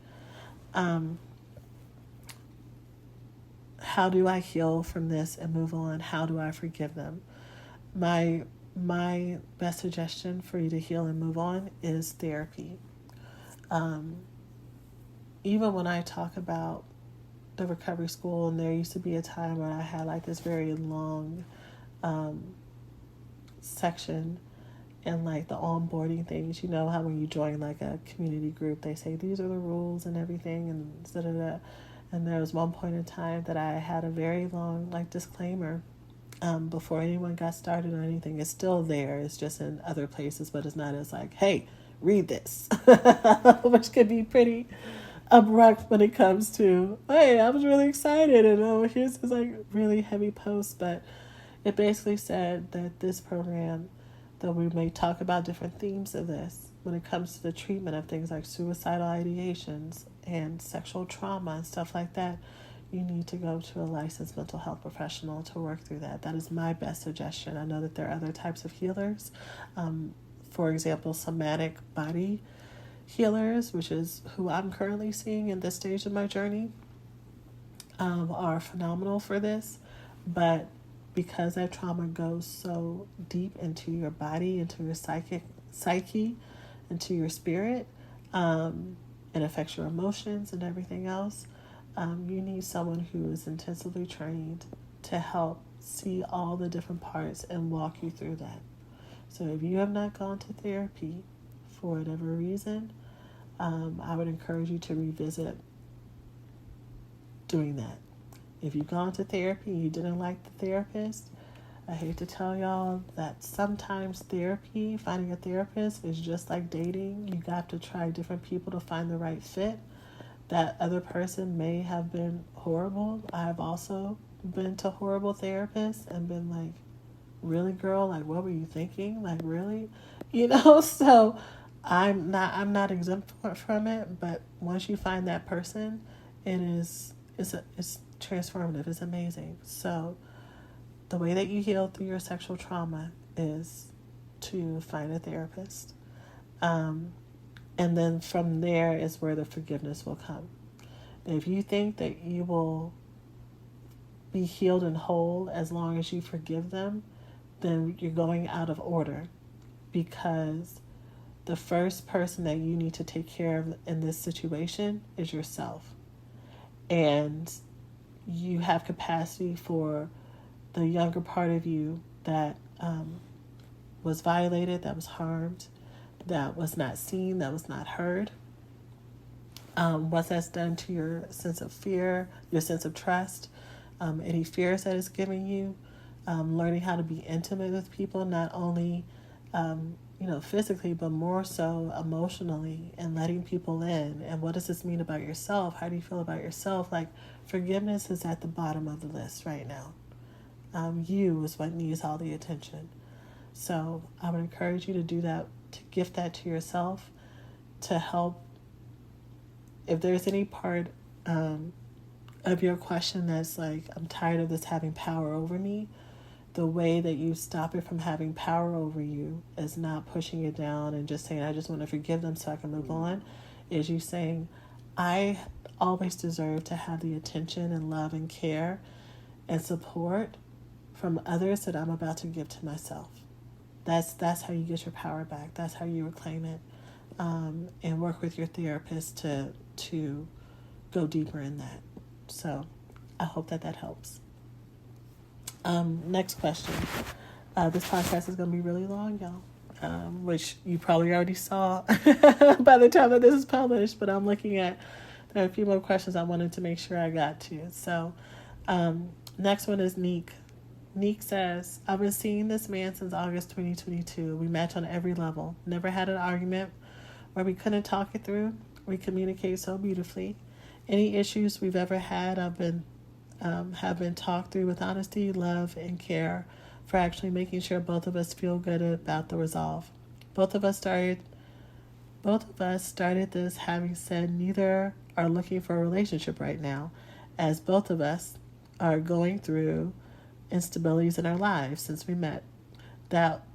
How do I heal from this and move on? How do I forgive them? My best suggestion for you to heal and move on is therapy. Even when I talk about the recovery school, and there used to be a time where I had like this very long section and like the onboarding things, you know how when you join like a community group, they say these are the rules and everything, and da da da. And there was one point in time that I had a very long like disclaimer before anyone got started or anything. It's still there. It's just in other places, but it's not as like, hey, read this, which could be pretty abrupt when it comes to, hey, I was really excited, and oh, here's this like really heavy post. But it basically said that this program, that we may talk about different themes of this when it comes to the treatment of things like suicidal ideations and sexual trauma and stuff like that, you need to go to a licensed mental health professional to work through that. That is my best suggestion. I know that there are other types of healers. For example, somatic body healers, which is who I'm currently seeing in this stage of my journey, are phenomenal for this. But because that trauma goes so deep into your body, into your psyche, into your spirit, it affects your emotions and everything else. You need someone who is intensively trained to help see all the different parts and walk you through that. So if you have not gone to therapy for whatever reason, I would encourage you to revisit doing that. If you've gone to therapy and you didn't like the therapist, I hate to tell y'all that sometimes therapy, finding a therapist, is just like dating. You got to try different people to find the right fit. That other person may have been horrible. I've also been to horrible therapists and been like, really, girl? Like, what were you thinking? Like, really? So I'm not exempt from it, but once you find that person, it's transformative. It's amazing. So the way that you heal through your sexual trauma is to find a therapist. And then from there is where the forgiveness will come. If you think that you will be healed and whole as long as you forgive them, then you're going out of order, because the first person that you need to take care of in this situation is yourself. And you have capacity for the younger part of you that was violated, that was harmed, that was not seen, that was not heard. What that's done to your sense of fear, your sense of trust, any fears that it's giving you, learning how to be intimate with people, not only physically, but more so emotionally, and letting people in. And what does this mean about yourself? How do you feel about yourself? Like, forgiveness is at the bottom of the list right now. You is what needs all the attention. So I would encourage you to do that, to gift that to yourself, to help. If there's any part of your question that's like, I'm tired of this having power over me, the way that you stop it from having power over you is not pushing it down and just saying, I just want to forgive them so I can move on, is you saying, I always deserve to have the attention and love and care and support from others that I'm about to give to myself. That's how you get your power back. That's how you reclaim it, and work with your therapist to go deeper in that. So I hope that helps. Next question. This podcast is going to be really long, y'all, which you probably already saw by the time that this is published, but I'm looking at, there are a few more questions I wanted to make sure I got to. So next one is Neek. Neek says, I've been seeing this man since August 2022. We match on every level. Never had an argument where we couldn't talk it through. We communicate so beautifully. Any issues we've ever had have been talked through with honesty, love, and care for actually making sure both of us feel good about the resolve. Both of us started this having said neither are looking for a relationship right now, as both of us are going through instabilities in our lives since we met that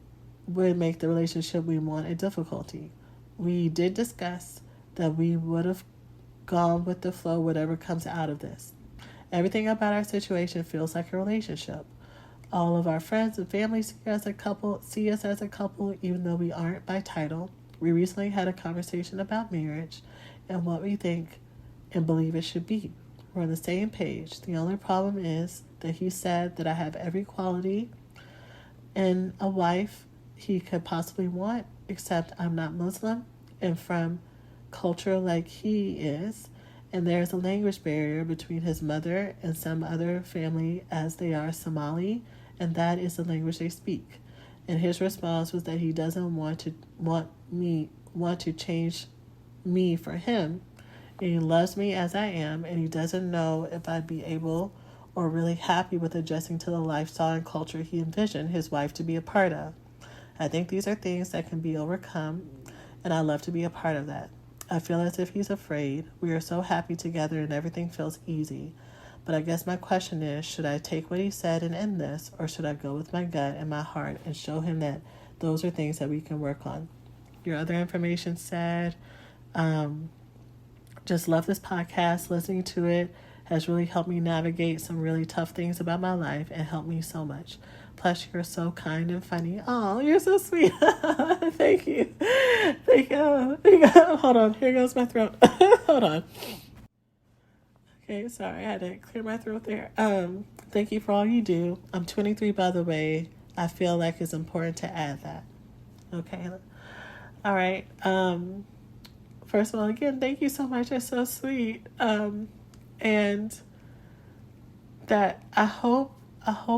would make the relationship we want a difficulty. We did discuss that we would have gone with the flow, whatever comes out of this. Everything about our situation feels like a relationship. All of our friends and family see us as a couple, even though we aren't by title. We recently had a conversation about marriage and what we think and believe it should be. We're on the same page. The only problem is that he said that I have every quality in a wife he could possibly want, except I'm not Muslim and from culture like he is, and there's a language barrier between his mother and some other family as they are Somali, and that is the language they speak. And his response was that he doesn't want to change me for him, and he loves me as I am, and he doesn't know if I'd be able or really happy with adjusting to the lifestyle and culture he envisioned his wife to be a part of. I think these are things that can be overcome, and I love to be a part of that. I feel as if he's afraid. We are so happy together and everything feels easy. But I guess my question is, should I take what he said and end this, or should I go with my gut and my heart and show him that those are things that we can work on? Your other information said, just love this podcast. Listening to it has really helped me navigate some really tough things about my life and helped me so much. Plus, you're so kind and funny. Oh, you're so sweet. Thank you. Thank you. Hold on. Here goes my throat. Hold on. Okay, sorry. I had to clear my throat there. Thank you for all you do. I'm 23, by the way. I feel like it's important to add that. Okay. All right. First of all, again, thank you so much. It's so sweet. And that I hope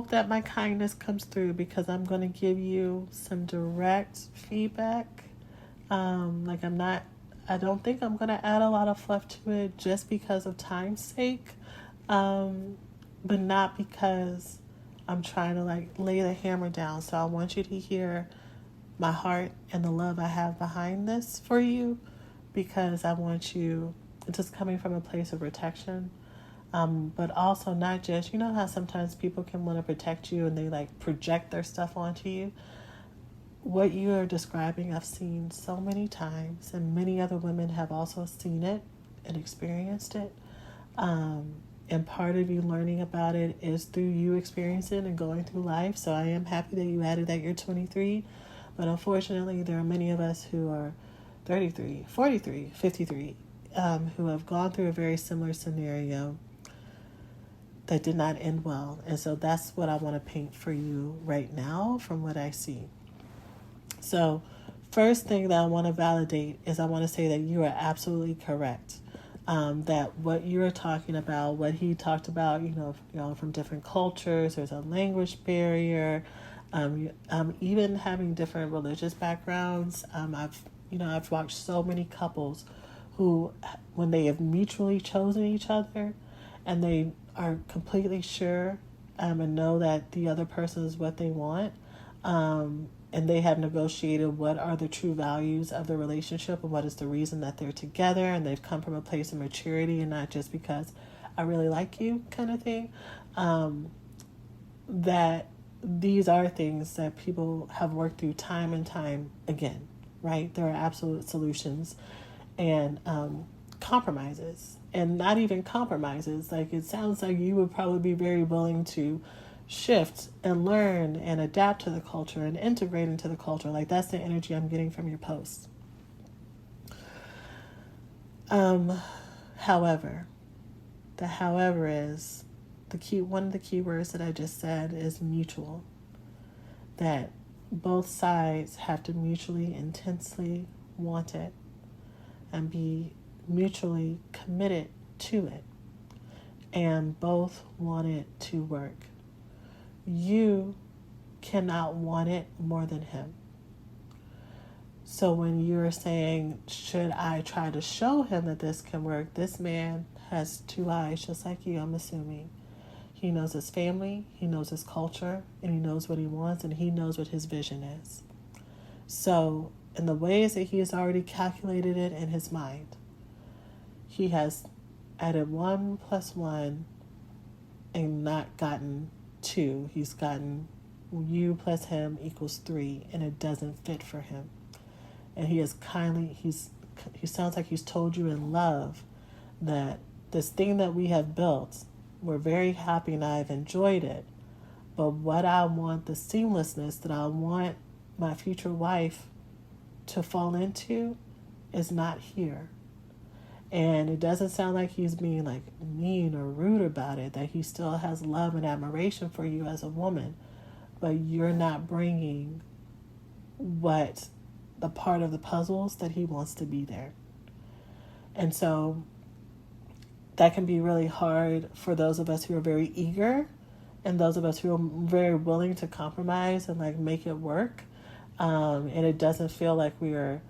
that my kindness comes through, because I'm going to give you some direct feedback. I don't think I'm going to add a lot of fluff to it just because of time's sake. But not because I'm trying to lay the hammer down. So I want you to hear my heart and the love I have behind this for you, because I want you, just coming from a place of protection. But also not just, you know how sometimes people can want to protect you and they project their stuff onto you. What you are describing, I've seen so many times, and many other women have also seen it and experienced it. And part of you learning about it is through you experiencing and going through life. So I am happy that you added that you're 23. But unfortunately, there are many of us who are 33, 43, 53, who have gone through a very similar scenario that did not end well. And so that's what I want to paint for you right now from what I see. So first thing that I want to validate is I want to say that you are absolutely correct. That what you're talking about, what he talked about, from different cultures, there's a language barrier, even having different religious backgrounds. I've watched so many couples who, when they have mutually chosen each other and they are completely sure and know that the other person is what they want, and they have negotiated what are the true values of the relationship and what is the reason that they're together, and they've come from a place of maturity and not just because I really like you kind of thing, that these are things that people have worked through time and time again, right? There are absolute solutions and compromises, and not even compromises. It sounds like you would probably be very willing to shift and learn and adapt to the culture and integrate into the culture. That's the energy I'm getting from your post. However, the however is one of the key words that I just said is mutual. That both sides have to mutually intensely want it and be mutually committed to it, and both want it to work. You cannot want it more than him. So when you're saying, should I try to show him that this can work? This man has two eyes, just like you, I'm assuming. He knows his family, he knows his culture, and he knows what he wants, and he knows what his vision is. So in the ways that he has already calculated it in his mind, he has added 1 + 1 and not gotten 2. He's gotten you plus him equals 3, and it doesn't fit for him. And he sounds like he's told you in love that this thing that we have built, we're very happy and I've enjoyed it. But what I want, the seamlessness that I want my future wife to fall into is not here. And it doesn't sound like he's being like mean or rude about it, that he still has love and admiration for you as a woman, but you're not bringing what the part of the puzzles that he wants to be there. And so that can be really hard for those of us who are very eager and those of us who are very willing to compromise and like make it work. And it doesn't feel like we're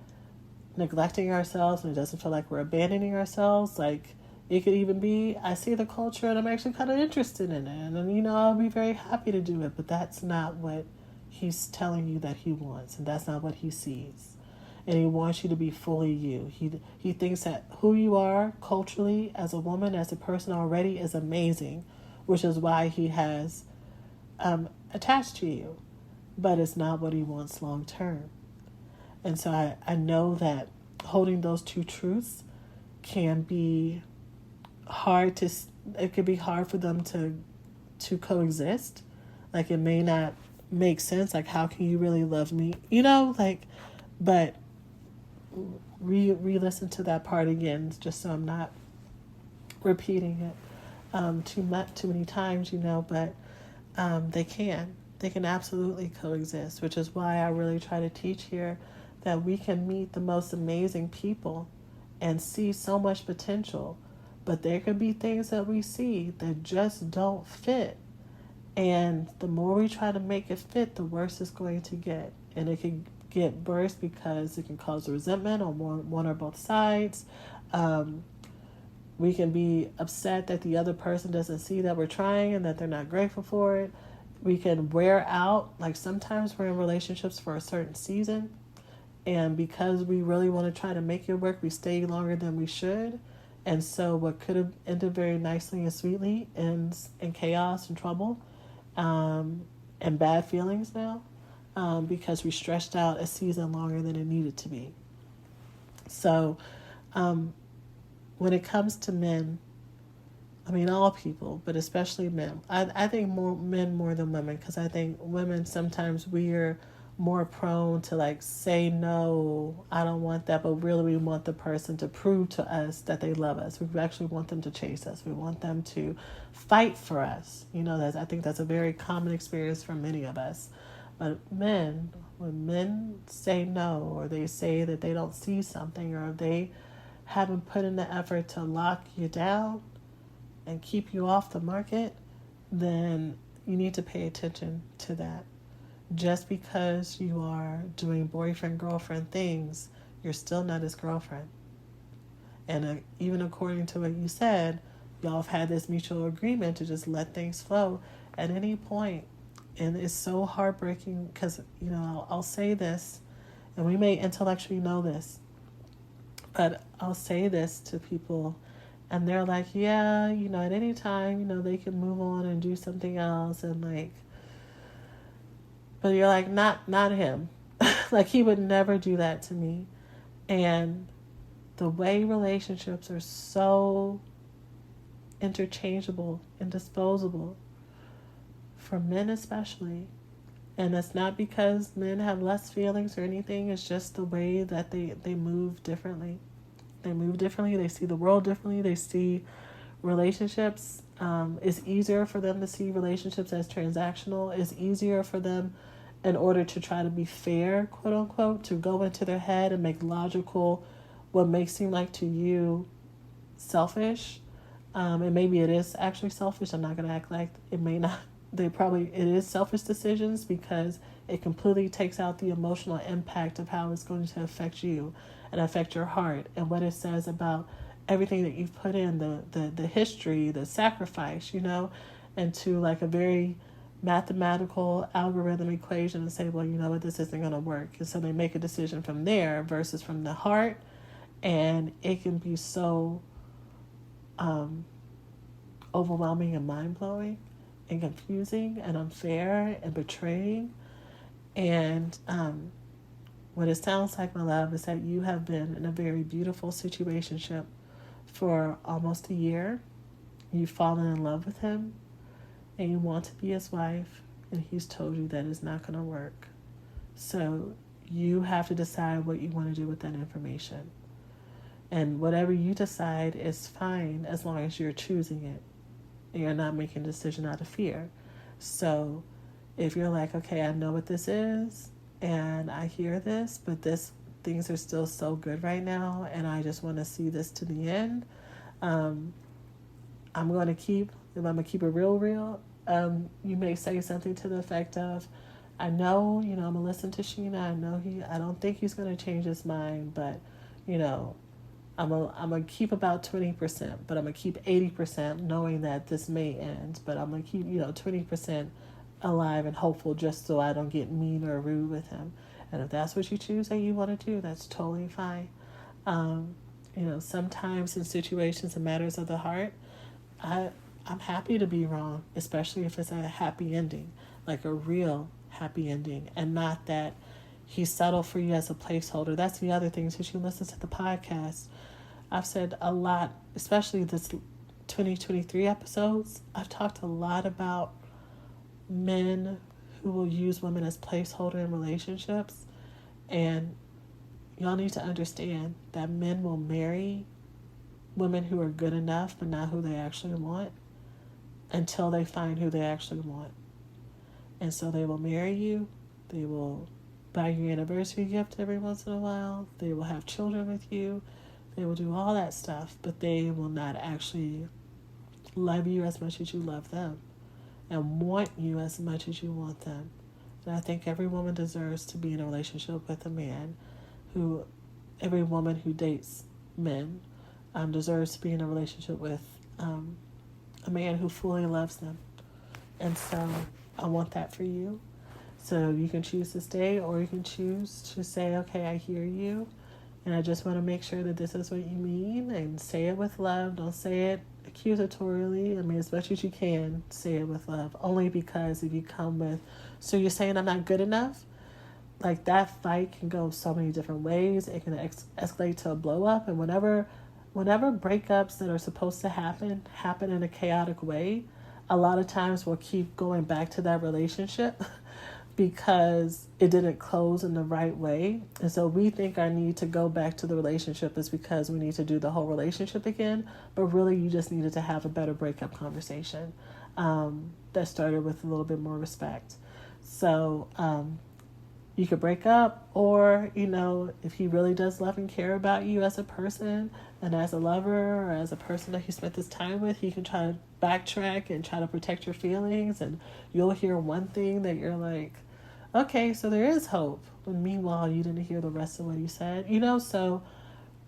neglecting ourselves, and it doesn't feel like we're abandoning ourselves. Like, it could even be, I see the culture and I'm actually kind of interested in it, and you know, I'll be very happy to do it, but that's not what he's telling you that he wants, and that's not what he sees. And he wants you to be fully you. He thinks that who you are culturally as a woman, as a person already is amazing, which is why he has attached to you, but it's not what he wants long term. And so I know that holding those two truths can be hard it could be hard for them to coexist. Like, it may not make sense. Like, how can you really love me? You know, like, but re-listen to that part again, just so I'm not repeating it too many times, you know, but they can absolutely coexist, which is why I really try to teach here that we can meet the most amazing people and see so much potential, but there could be things that we see that just don't fit. And the more we try to make it fit, the worse it's going to get. And it can get worse because it can cause resentment on one or both sides. We can be upset that the other person doesn't see that we're trying and that they're not grateful for it. We can wear out. Like, sometimes we're in relationships for a certain season, and because we really want to try to make it work, we stay longer than we should. And so what could have ended very nicely and sweetly ends in chaos and trouble, and bad feelings now, because we stretched out a season longer than it needed to be. So when it comes to men, I mean, all people, but especially men, I think men more than women, because I think women, sometimes we're more prone to like say no, I don't want that, but really we want the person to prove to us that they love us. We actually want them to chase us. We want them to fight for us. You know, I think that's a very common experience for many of us. But men, when men say no, or they say that they don't see something, or they haven't put in the effort to lock you down and keep you off the market, then you need to pay attention to that. Just because you are doing boyfriend-girlfriend things, you're still not his girlfriend. And even according to what you said, y'all have had this mutual agreement to just let things flow at any point. And it's so heartbreaking because, you know, I'll say this, and we may intellectually know this, but I'll say this to people, and they're like, yeah, you know, at any time, you know, they can move on and do something else, and like, but you're like, not him. Like, he would never do that to me. And the way relationships are so interchangeable and disposable, for men especially, and it's not because men have less feelings or anything, it's just the way that they move differently. They move differently, they see the world differently, they see relationships. It's easier for them to see relationships as transactional. It's easier for them, in order to try to be fair, quote unquote, to go into their head and make logical what may seem like to you selfish. And maybe it is actually selfish. I'm not going to act like it may not. It is selfish decisions, because it completely takes out the emotional impact of how it's going to affect you and affect your heart, and what it says about everything that you've put in, the history, the sacrifice, you know, into like a very mathematical algorithm equation, and say, well, you know what, this isn't going to work. And so they make a decision from there versus from the heart. And it can be so overwhelming and mind-blowing and confusing and unfair and betraying. And what it sounds like, my love, is that you have been in a very beautiful situationship for almost a year. You've fallen in love with him, and you want to be his wife, and he's told you that it's not going to work. So You have to decide what you want to do with that information. And whatever you decide is fine as long as you're choosing it and you're not making a decision out of fear. So if you're like, okay, I know what this is and I hear this, but things are still so good right now and I just want to see this to the end, if I'm going to keep it real, you may say something to the effect of, I know, I'm going to listen to Shena. I don't think he's going to change his mind, but, I'm going to keep about 20%, but I'm going to keep 80% knowing that this may end, but I'm going to keep, 20% alive and hopeful just so I don't get mean or rude with him. And if that's what you choose that you want to do, that's totally fine. Sometimes in situations and matters of the heart, I'm happy to be wrong, especially if it's a happy ending, like a real happy ending, and not that he settled for you as a placeholder. That's the other thing. Since you listen to the podcast, I've said a lot, especially this 2023 episodes, I've talked a lot about men who will use women as placeholder in relationships. And y'all need to understand that men will marry women who are good enough but not who they actually want until they find who they actually want. And so they will marry you, they will buy you an anniversary gift every once in a while, they will have children with you, they will do all that stuff, but they will not actually love you as much as you love them and want you as much as you want them. And I think every woman deserves to be in a relationship with a man every woman who dates men deserves to be in a relationship with a man who fully loves them. And so I want that for you. So you can choose to stay or you can choose to say, okay, I hear you. And I just want to make sure that this is what you mean, and say it with love. Don't say it accusatorily. I mean, as much as you can, say it with love. Only because if you come with, so you're saying I'm not good enough? Like, that fight can go so many different ways. It can escalate to a blow up. And whenever breakups that are supposed to happen in a chaotic way, a lot of times we'll keep going back to that relationship because it didn't close in the right way. And so we think our need to go back to the relationship is because we need to do the whole relationship again. But really, you just needed to have a better breakup conversation that started with a little bit more respect. So you could break up, or, if he really does love and care about you as a person and as a lover or as a person that he spent this time with, he can try to backtrack and try to protect your feelings. And you'll hear one thing that you're like, okay, so there is hope. When meanwhile, you didn't hear the rest of what he said, so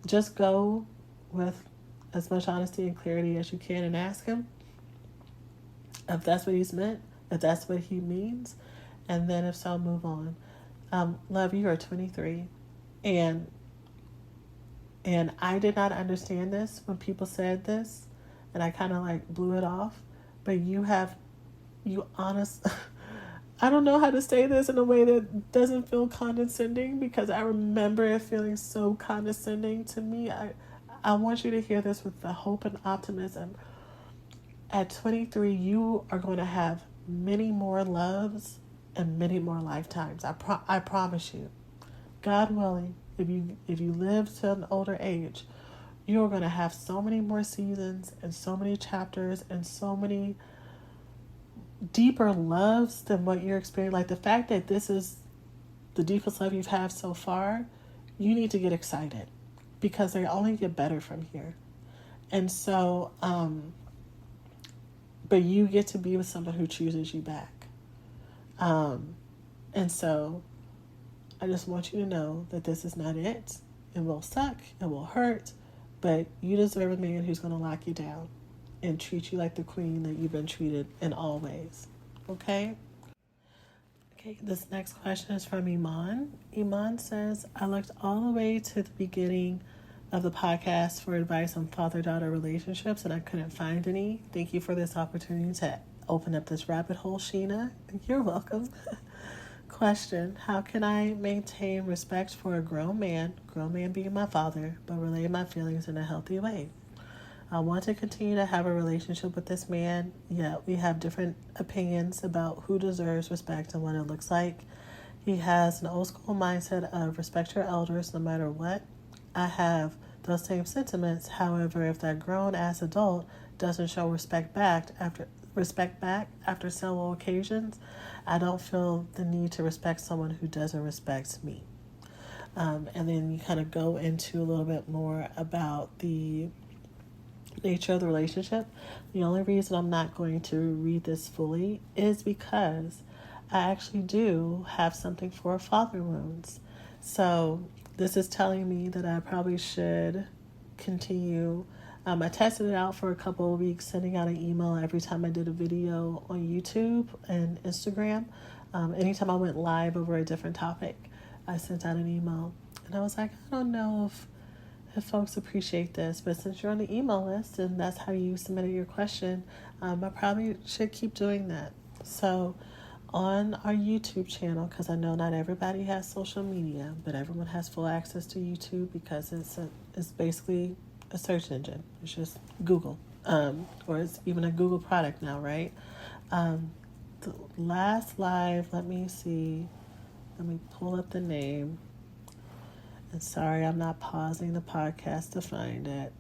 just go with as much honesty and clarity as you can and ask him if that's what he's meant, if that's what he means. And then if so, move on. Love, you are 23, and I did not understand this when people said this, and I kind of blew it off. But I don't know how to say this in a way that doesn't feel condescending, because I remember it feeling so condescending to me. I want you to hear this with the hope and optimism. At 23, you are going to have many more loves and many more lifetimes. I promise you. God willing, if you live to an older age, you are going to have so many more seasons and so many chapters and so many deeper loves than what you're experiencing. Like, the fact that this is the deepest love you've had so far, you need to get excited, because they only get better from here. And so, but you get to be with someone who chooses you back. And so I just want you to know that this is not it. It will suck. It will hurt. But you deserve a man who's going to lock you down and treat you like the queen that you've been treated in all ways. Okay? Okay, this next question is from Iman. Iman says, I looked all the way to the beginning of the podcast for advice on father-daughter relationships, and I couldn't find any. Thank you for this opportunity to open up this rabbit hole, Shena. You're welcome. Question: how can I maintain respect for a grown man being my father, but relay my feelings in a healthy way? I want to continue to have a relationship with this man, yet we have different opinions about who deserves respect and what it looks like. He has an old school mindset of respect your elders no matter what. I have those same sentiments. However, if that grown ass adult doesn't show respect back after several occasions, I don't feel the need to respect someone who doesn't respect me. And then you kind of go into a little bit more about the nature of the relationship. The only reason I'm not going to read this fully is because I actually do have something for father wounds. So this is telling me that I probably should continue. I tested it out for a couple of weeks, sending out an email every time I did a video on YouTube and Instagram. Anytime I went live over a different topic, I sent out an email. And I was like, I don't know if folks appreciate this, but since you're on the email list and that's how you submitted your question, I probably should keep doing that. So on our YouTube channel, because I know not everybody has social media, but everyone has full access to YouTube because it's basically a search engine. It's just Google, or it's even a Google product now, right? The last live, let me see. Let me pull up the name. And sorry, I'm not pausing the podcast to find it.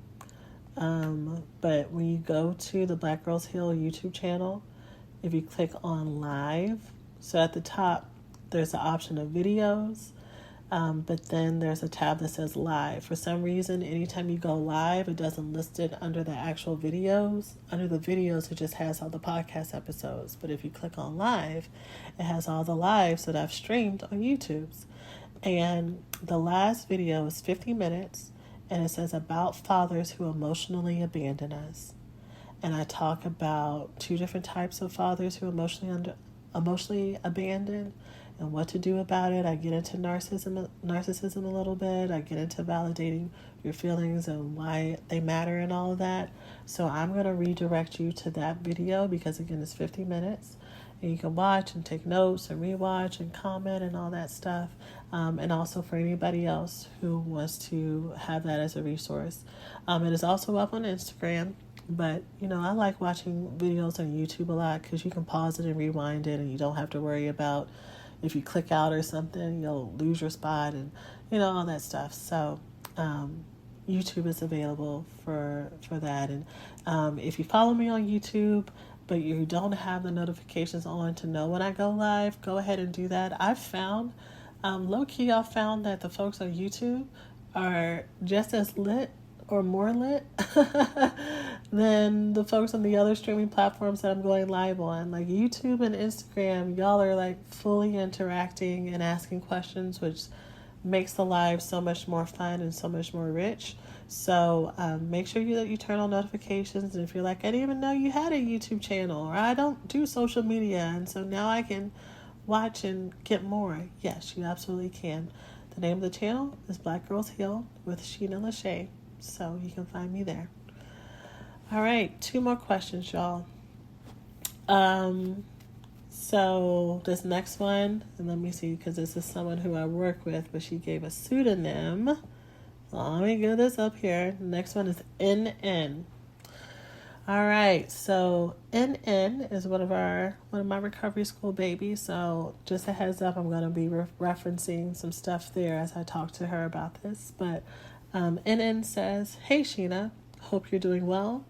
But when you go to the Black Girls Heal YouTube channel, if you click on live, so at the top, there's the option of videos, but then there's a tab that says live. For some reason, anytime you go live, it doesn't list it under the actual videos. Under the videos, it just has all the podcast episodes. But if you click on live, it has all the lives that I've streamed on YouTube's. And the last video is 50 minutes, and it says about fathers who emotionally abandon us. And I talk about two different types of fathers who emotionally abandon and what to do about it. I get into narcissism a little bit. I get into validating your feelings and why they matter and all of that. So I'm going to redirect you to that video because, again, it's 50 minutes. And you can watch and take notes and rewatch and comment and all that stuff. And also for anybody else who wants to have that as a resource. It is also up on Instagram. But, I like watching videos on YouTube a lot because you can pause it and rewind it and you don't have to worry about if you click out or something, you'll lose your spot and, all that stuff. So YouTube is available for that. And if you follow me on YouTube, but you don't have the notifications on to know when I go live, go ahead and do that. I've found, low-key, I've found that the folks on YouTube are just as lit or more lit than the folks on the other streaming platforms that I'm going live on. Like YouTube and Instagram, y'all are like fully interacting and asking questions, which makes the live so much more fun and so much more rich. So make sure that you turn on notifications. And if you're like, I didn't even know you had a YouTube channel, or I don't do social media, and so now I can watch and get more. Yes, you absolutely can. The name of the channel is Black Girls Heal with Shena. So you can find me there. All right, 2 more questions, y'all. So this next one, and let me see, because this is someone who I work with, but she gave a pseudonym. So let me get this up here. The next one is NN. All right, so NN is one of my recovery school babies. So just a heads up, I'm going to be referencing some stuff there as I talk to her about this. But NN says, "Hey Shena, hope you're doing well.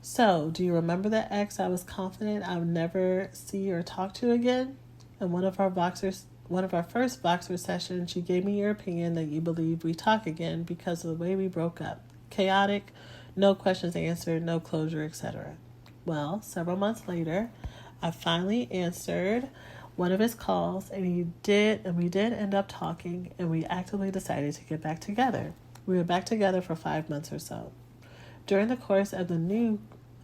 So, do you remember the ex I was confident I would never see or talk to again? In one of our first Voxer sessions, you gave me your opinion that you believe we talk again because of the way we broke up. Chaotic, no questions answered, no closure, etc. Well, several months later, I finally answered one of his calls, and we did end up talking, and we actively decided to get back together. We were back together for 5 months or so. During the course of the new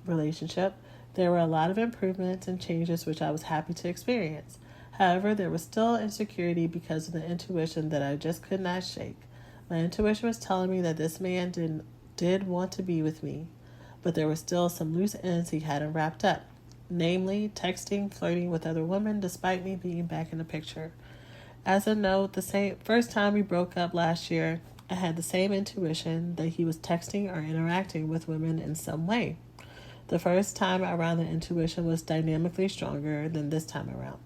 relationship, there were a lot of improvements and changes which I was happy to experience. However, there was still insecurity because of the intuition that I just could not shake. My intuition was telling me that this man did want to be with me, but there were still some loose ends he hadn't wrapped up, namely texting, flirting with other women despite me being back in the picture. As a note, the first time we broke up last year, I had the same intuition that he was texting or interacting with women in some way. The first time around, the intuition was dynamically stronger than this time around.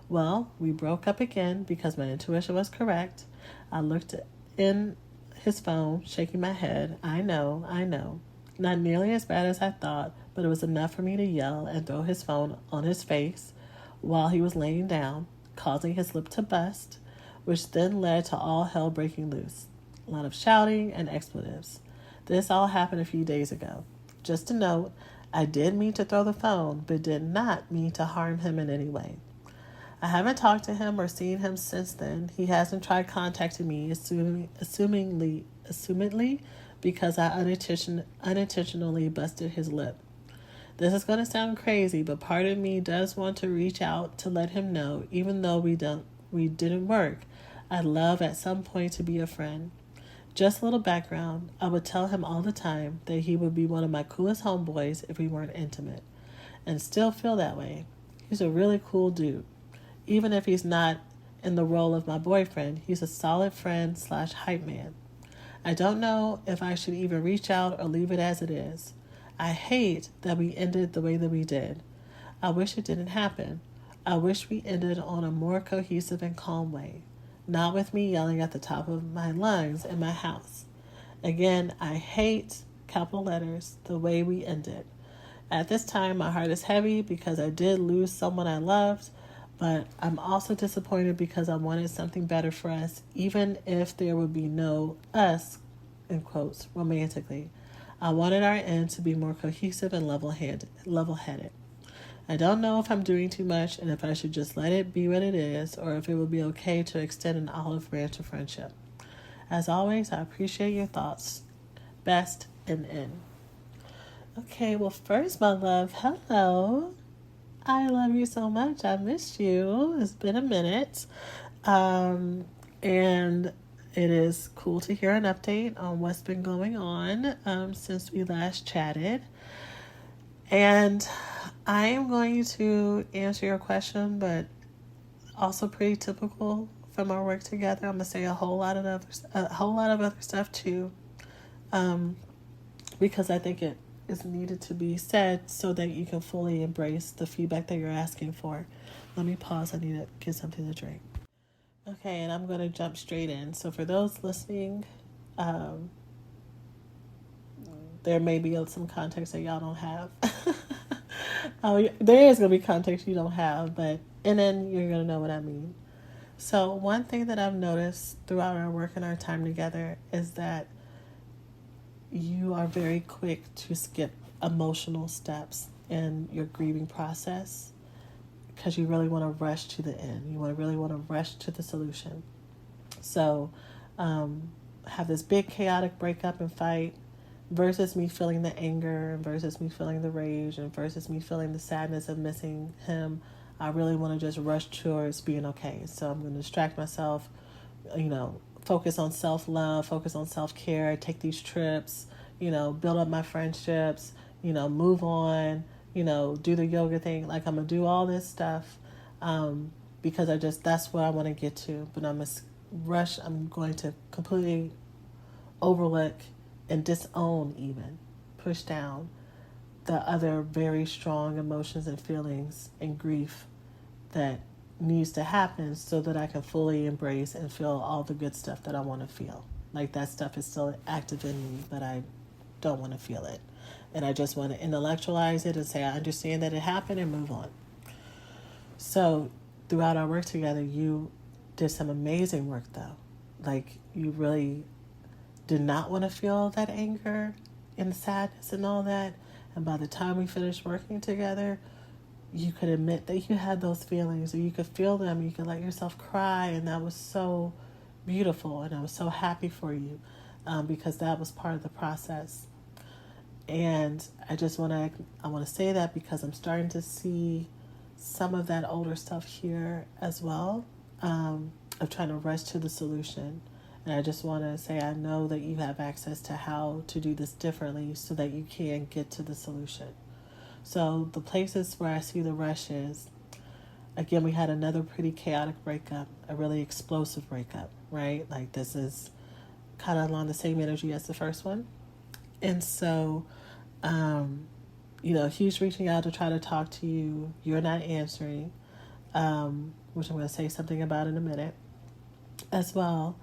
Well, we broke up again because my intuition was correct. I looked in his phone, shaking my head. I know, I know. Not nearly as bad as I thought, but it was enough for me to yell and throw his phone on his face while he was laying down, causing his lip to bust, which then led to all hell breaking loose. A lot of shouting and expletives. This all happened a few days ago. Just a note, I did mean to throw the phone, but did not mean to harm him in any way. I haven't talked to him or seen him since then. He hasn't tried contacting me, assumingly because I unintentionally busted his lip. This is going to sound crazy, but part of me does want to reach out to let him know, even though we didn't work, I'd love at some point to be a friend. Just a little background, I would tell him all the time that he would be one of my coolest homeboys if we weren't intimate, and still feel that way. He's a really cool dude. Even if he's not in the role of my boyfriend, he's a solid friend / hype man. I don't know if I should even reach out or leave it as it is. I hate that we ended the way that we did. I wish it didn't happen. I wish we ended on a more cohesive and calm way, not with me yelling at the top of my lungs in my house. Again, I hate, capital letters, the way we ended. At this time, my heart is heavy because I did lose someone I loved, but I'm also disappointed because I wanted something better for us, even if there would be no us, in quotes, romantically. I wanted our end to be more cohesive and level-headed. I don't know if I'm doing too much and if I should just let it be what it is, or if it would be okay to extend an olive branch of friendship. As always, I appreciate your thoughts. Best, N. Okay, well, first, my love, hello. I love you so much. I missed you. It's been a minute. And it is cool to hear an update on what's been going on since we last chatted. And I am going to answer your question, but also pretty typical from our work together. I'm gonna say a whole lot of other stuff too, because I think it is needed to be said so that you can fully embrace the feedback that you're asking for. Let me pause. I need to get something to drink. Okay, and I'm going to jump straight in. So for those listening, there may be some context that y'all don't have. There is going to be context you don't have, and then you're going to know what I mean. So one thing that I've noticed throughout our work and our time together is that you are very quick to skip emotional steps in your grieving process because you really want to rush to the end. You really want to rush to the solution. So have this big chaotic breakup and fight versus me feeling the anger and versus me feeling the rage and versus me feeling the sadness of missing him. I really want to just rush towards being okay. So I'm going to distract myself, focus on self-love, focus on self-care, take these trips, build up my friendships, move on, do the yoga thing. Like I'm going to do all this stuff because that's where I want to get to. But I'm going to completely overlook and disown, even push down the other very strong emotions and feelings and grief that needs to happen so that I can fully embrace and feel all the good stuff that I want to feel. Like that stuff is still active in me, but I don't want to feel it. And I just want to intellectualize it and say, I understand that it happened and move on. So throughout our work together, you did some amazing work though. Like you really did not want to feel that anger and sadness and all that. And by the time we finished working together, you could admit that you had those feelings, or you could feel them, you could let yourself cry, and that was so beautiful, and I was so happy for you because that was part of the process. And I want to say that because I'm starting to see some of that older stuff here as well, of trying to rush to the solution. And I just want to say I know that you have access to how to do this differently so that you can get to the solution. So the places where I see the rush is, again, we had another pretty chaotic breakup, a really explosive breakup, right? Like this is kind of along the same energy as the first one. And so, he's reaching out to try to talk to you. You're not answering. which I'm going to say something about in a minute as well.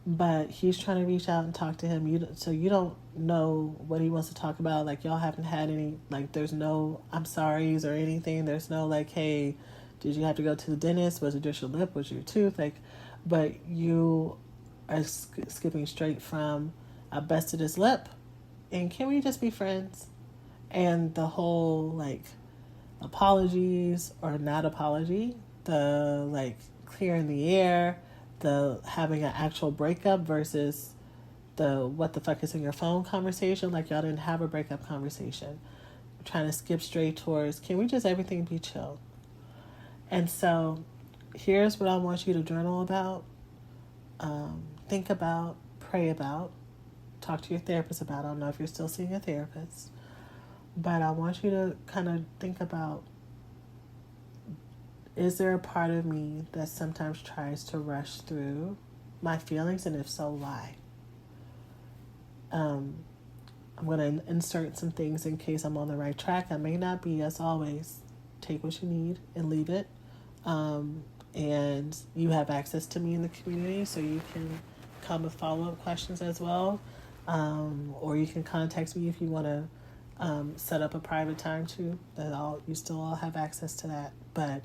But he's trying to reach out and talk to him. So you don't know what he wants to talk about. Like, y'all haven't had any, like, there's no I'm sorry's or anything. There's no, like, hey, did you have to go to the dentist? Was it just your lip? Was it your tooth? Like, but you are skipping straight from, I busted his lip, and can we just be friends? And the whole, like, apologies or not apology, the, like, clearing the air, the having an actual breakup versus the what the fuck is in your phone conversation. Like, y'all didn't have a breakup conversation. I'm trying to skip straight towards, can we just everything be chill? And so here's what I want you to journal about, think about, pray about, talk to your therapist about. I don't know if you're still seeing a therapist, but I want you to kind of think about, is there a part of me that sometimes tries to rush through my feelings, and if so, why? I'm going to insert some things in case I'm on the right track. I may not be, as always. Take what you need and leave it. And you have access to me in the community, so you can come with follow-up questions as well. Or you can contact me if you want to set up a private time too. You still all have access to that. But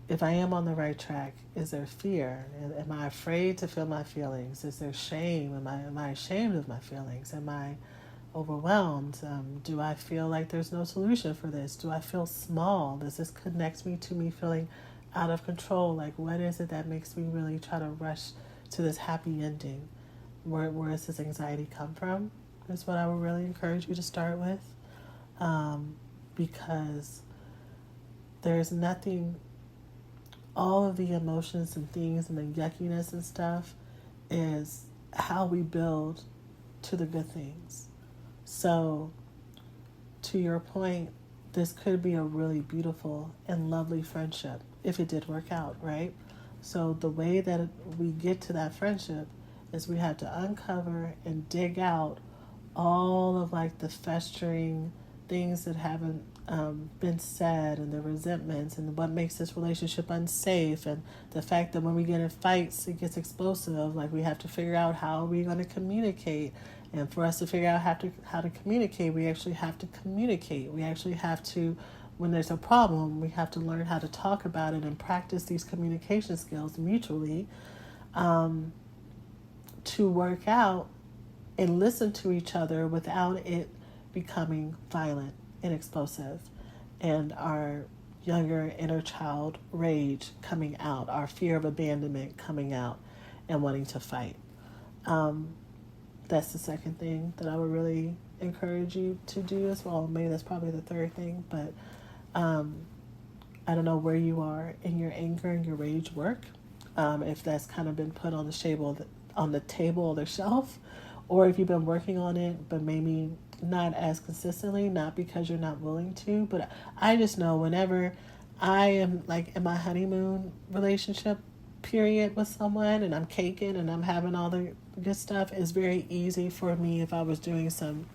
if I am on the right track, is there fear? Am I afraid to feel my feelings? Is there shame? Am I ashamed of my feelings? Am I overwhelmed? Do I feel like there's no solution for this? Do I feel small? Does this connect me to me feeling out of control? Like, what is it that makes me really try to rush to this happy ending? Where does this anxiety come from? Is what I would really encourage you to start with. Because there's nothing, all of the emotions and things and the yuckiness and stuff is how we build to the good things. So, to your point, this could be a really beautiful and lovely friendship if it did work out, right? So the way that we get to that friendship is we have to uncover and dig out all of, like, the festering things that haven't been said, and the resentments, and what makes this relationship unsafe, and the fact that when we get in fights it gets explosive. Like, we have to figure out how we're going to communicate, and for us to figure out how to communicate, we actually have to communicate. We actually have to, when there's a problem, we have to learn how to talk about it and practice these communication skills mutually, to work out and listen to each other without it becoming violent and explosive, and our younger inner child rage coming out, our fear of abandonment coming out, and wanting to fight. That's the second thing that I would really encourage you to do as well. Maybe that's probably the third thing, but I don't know where you are in your anger and your rage work. If that's kind of been put on the table or the shelf, or if you've been working on it, but maybe not as consistently, not because you're not willing to. But I just know whenever I am, like, in my honeymoon relationship period with someone, and I'm caking and I'm having all the good stuff, it's very easy for me, if I was doing some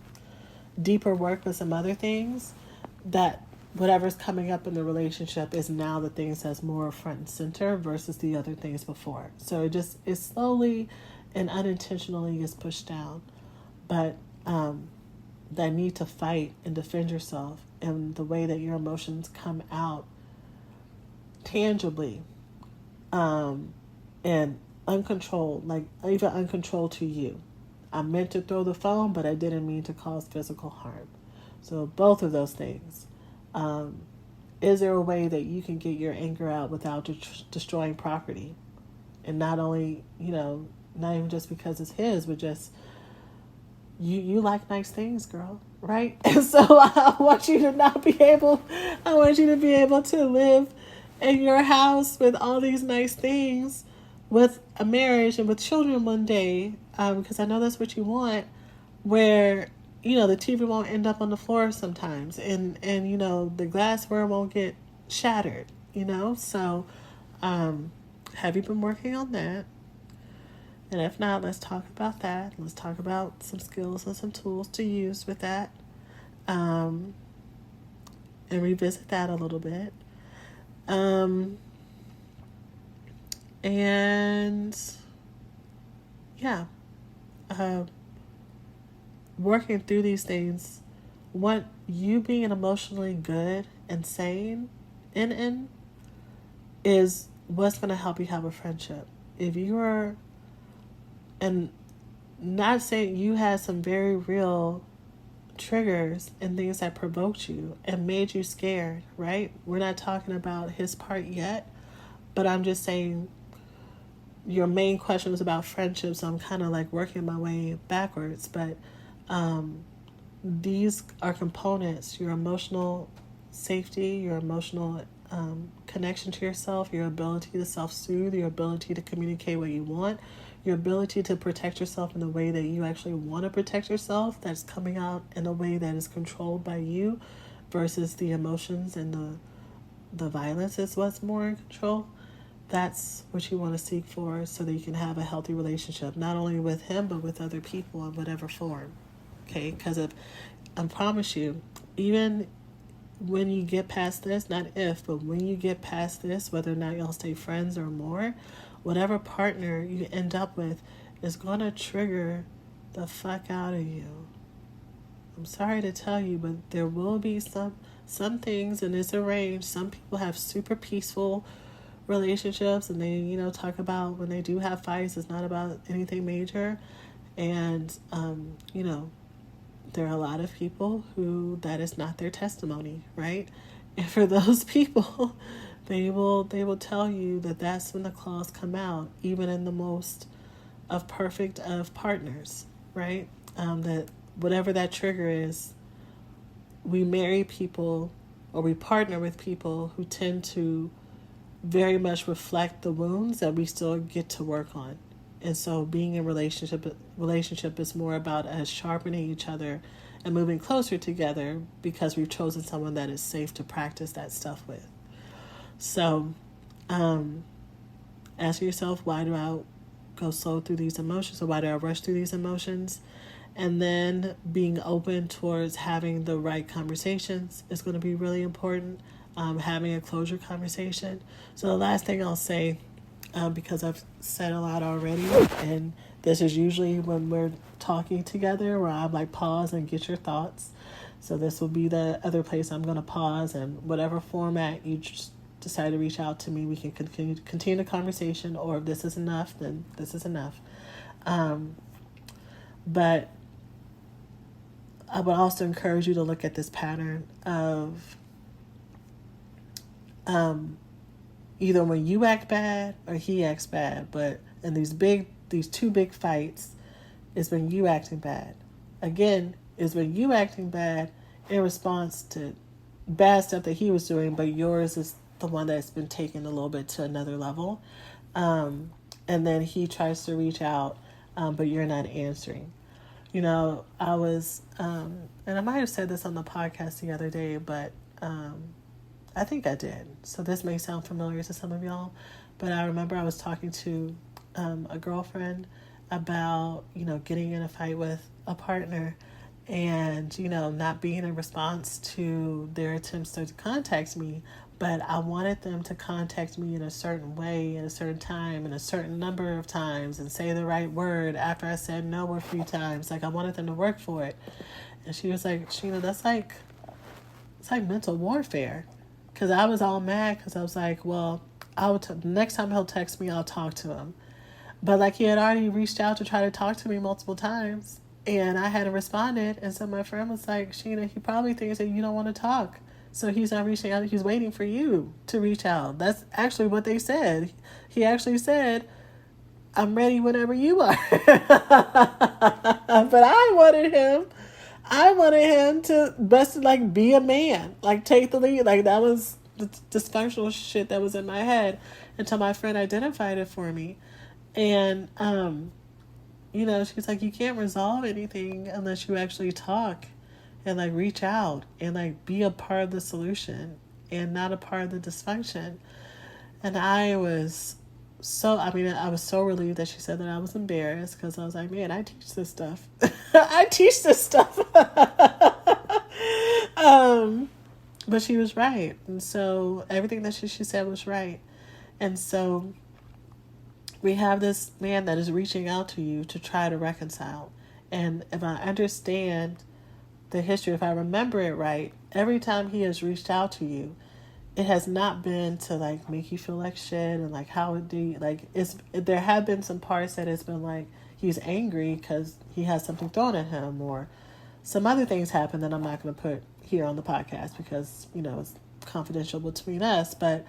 deeper work with some other things, that whatever's coming up in the relationship is now the things that's more front and center versus the other things before. So it slowly and unintentionally gets pushed down. But that need to fight and defend yourself, and the way that your emotions come out tangibly, and uncontrolled, like even uncontrolled to you. I meant to throw the phone, but I didn't mean to cause physical harm. So both of those things. Is there a way that you can get your anger out without destroying property? And not only, not even just because it's his, but just you like nice things, girl, right? And so I want you to be able to live in your house with all these nice things, with a marriage and with children one day, because I know that's what you want, where, the TV won't end up on the floor sometimes, and the glassware won't get shattered, so have you been working on that? And if not, let's talk about that. Let's talk about some skills and some tools to use with that, and revisit that a little bit. And yeah, working through these things, what you being emotionally good and sane in is what's going to help you have a friendship. If you are, and not saying you had some very real triggers and things that provoked you and made you scared, right? We're not talking about his part yet, but I'm just saying your main question was about friendship, so I'm kind of like working my way backwards. But these are components: your emotional safety, your emotional connection to yourself, your ability to self-soothe, your ability to communicate what you want, your ability to protect yourself in a way that you actually want to protect yourself, that's coming out in a way that is controlled by you versus the emotions and the violence is what's more in control. That's what you want to seek for so that you can have a healthy relationship, not only with him, but with other people in whatever form. Okay? Because I promise you, even when you get past this, not if, but when you get past this, whether or not y'all stay friends or more, whatever partner you end up with is going to trigger the fuck out of you. I'm sorry to tell you, but there will be some things, and it's a range. Some people have super peaceful relationships, and they, talk about when they do have fights, it's not about anything major. And, there are a lot of people who that is not their testimony, right? And for those people, they will tell you that that's when the claws come out, even in the most of perfect of partners, right? That whatever that trigger is, we marry people or we partner with people who tend to very much reflect the wounds that we still get to work on. And so being in relationship is more about us sharpening each other and moving closer together because we've chosen someone that is safe to practice that stuff with. So ask yourself, why do I go slow through these emotions, or why do I rush through these emotions? And then being open towards having the right conversations is going to be really important. Having a closure conversation. So the last thing I'll say, because I've said a lot already, and this is usually when we're talking together where I'm like, pause and get your thoughts. So this will be the other place I'm going to pause, and whatever format you just decide to reach out to me, we can continue the conversation, or if this is enough, then this is enough. But I would also encourage you to look at this pattern of either when you act bad or he acts bad, but in these two big fights is when you acting bad. Again, is when you acting bad in response to bad stuff that he was doing, but yours is the one that's been taken a little bit to another level. And then he tries to reach out, but you're not answering. I was, and I might have said this on the podcast the other day, but I think I did. So this may sound familiar to some of y'all, but I remember I was talking to a girlfriend about, getting in a fight with a partner and, not being in response to their attempts to contact me. But I wanted them to contact me in a certain way, in a certain time, in a certain number of times, and say the right word after I said no a few times. Like, I wanted them to work for it. And she was like, Shena, it's like mental warfare. Because I was all mad because I was like, well, next time he'll text me, I'll talk to him. But like he had already reached out to try to talk to me multiple times, and I hadn't responded. And so my friend was like, Sheena, he probably thinks that you don't want to talk. So he's not reaching out. He's waiting for you to reach out. That's actually what they said. He actually said, I'm ready whenever you are. But I wanted him to best be a man, like take the lead. Like that was the dysfunctional shit that was in my head until my friend identified it for me. And, she's like, you can't resolve anything unless you actually talk and reach out and be a part of the solution and not a part of the dysfunction. And I was so relieved that she said that. I was embarrassed because I was like, man, I teach this stuff. But she was right. And so everything that she said was right. And so we have this man that is reaching out to you to try to reconcile. And if I understand the history, if I remember it right, every time he has reached out to you, it has not been to like make you feel like shit and like how it do like it's there have been some parts that it's been like he's angry because he has something thrown at him or some other things happen that I'm not going to put here on the podcast because it's confidential between us, but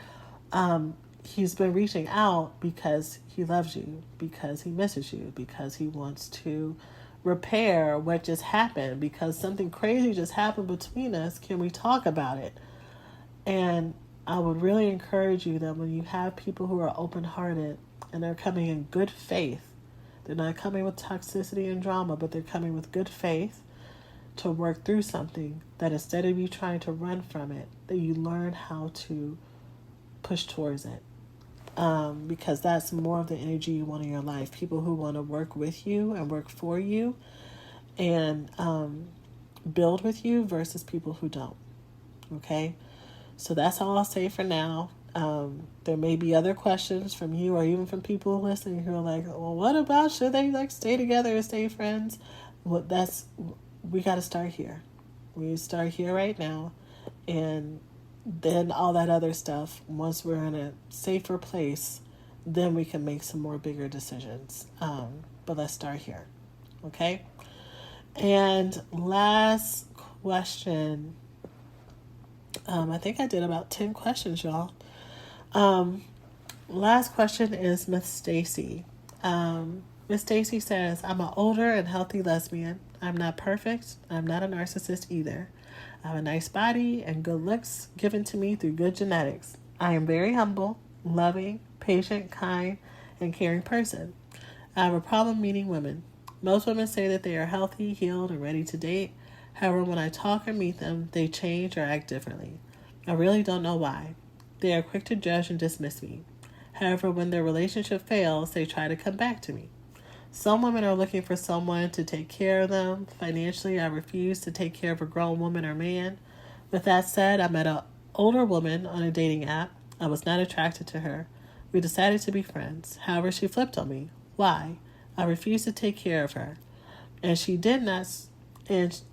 he's been reaching out because he loves you, because he misses you, because he wants to repair what just happened, because something crazy just happened between us. Can we talk about it? And I would really encourage you that when you have people who are open-hearted and they're coming in good faith, they're not coming with toxicity and drama, but they're coming with good faith to work through something, that instead of you trying to run from it, that you learn how to push towards it. Because that's more of the energy you want in your life. People who want to work with you and work for you and build with you versus people who don't. Okay? So that's all I'll say for now. There may be other questions from you or even from people listening who are like, well, what about, should they like stay together or stay friends? Well, we got to start here. We start here right now. And then all that other stuff, once we're in a safer place, then we can make some more bigger decisions. But let's start here. Okay? And last question. I think I did about 10 questions, y'all. Last question is Miss Stacy. Miss Stacy says, I'm an older and healthy lesbian. I'm not perfect. I'm not a narcissist either. I have a nice body and good looks given to me through good genetics. I am very humble, loving, patient, kind, and caring person. I have a problem meeting women. Most women say that they are healthy, healed, and ready to date. However, when I talk or meet them, they change or act differently. I really don't know why. They are quick to judge and dismiss me. However, when their relationship fails, they try to come back to me. Some women are looking for someone to take care of them. Financially, I refuse to take care of a grown woman or man. With that said, I met an older woman on a dating app. I was not attracted to her. We decided to be friends. However, she flipped on me. Why? I refused to take care of her. And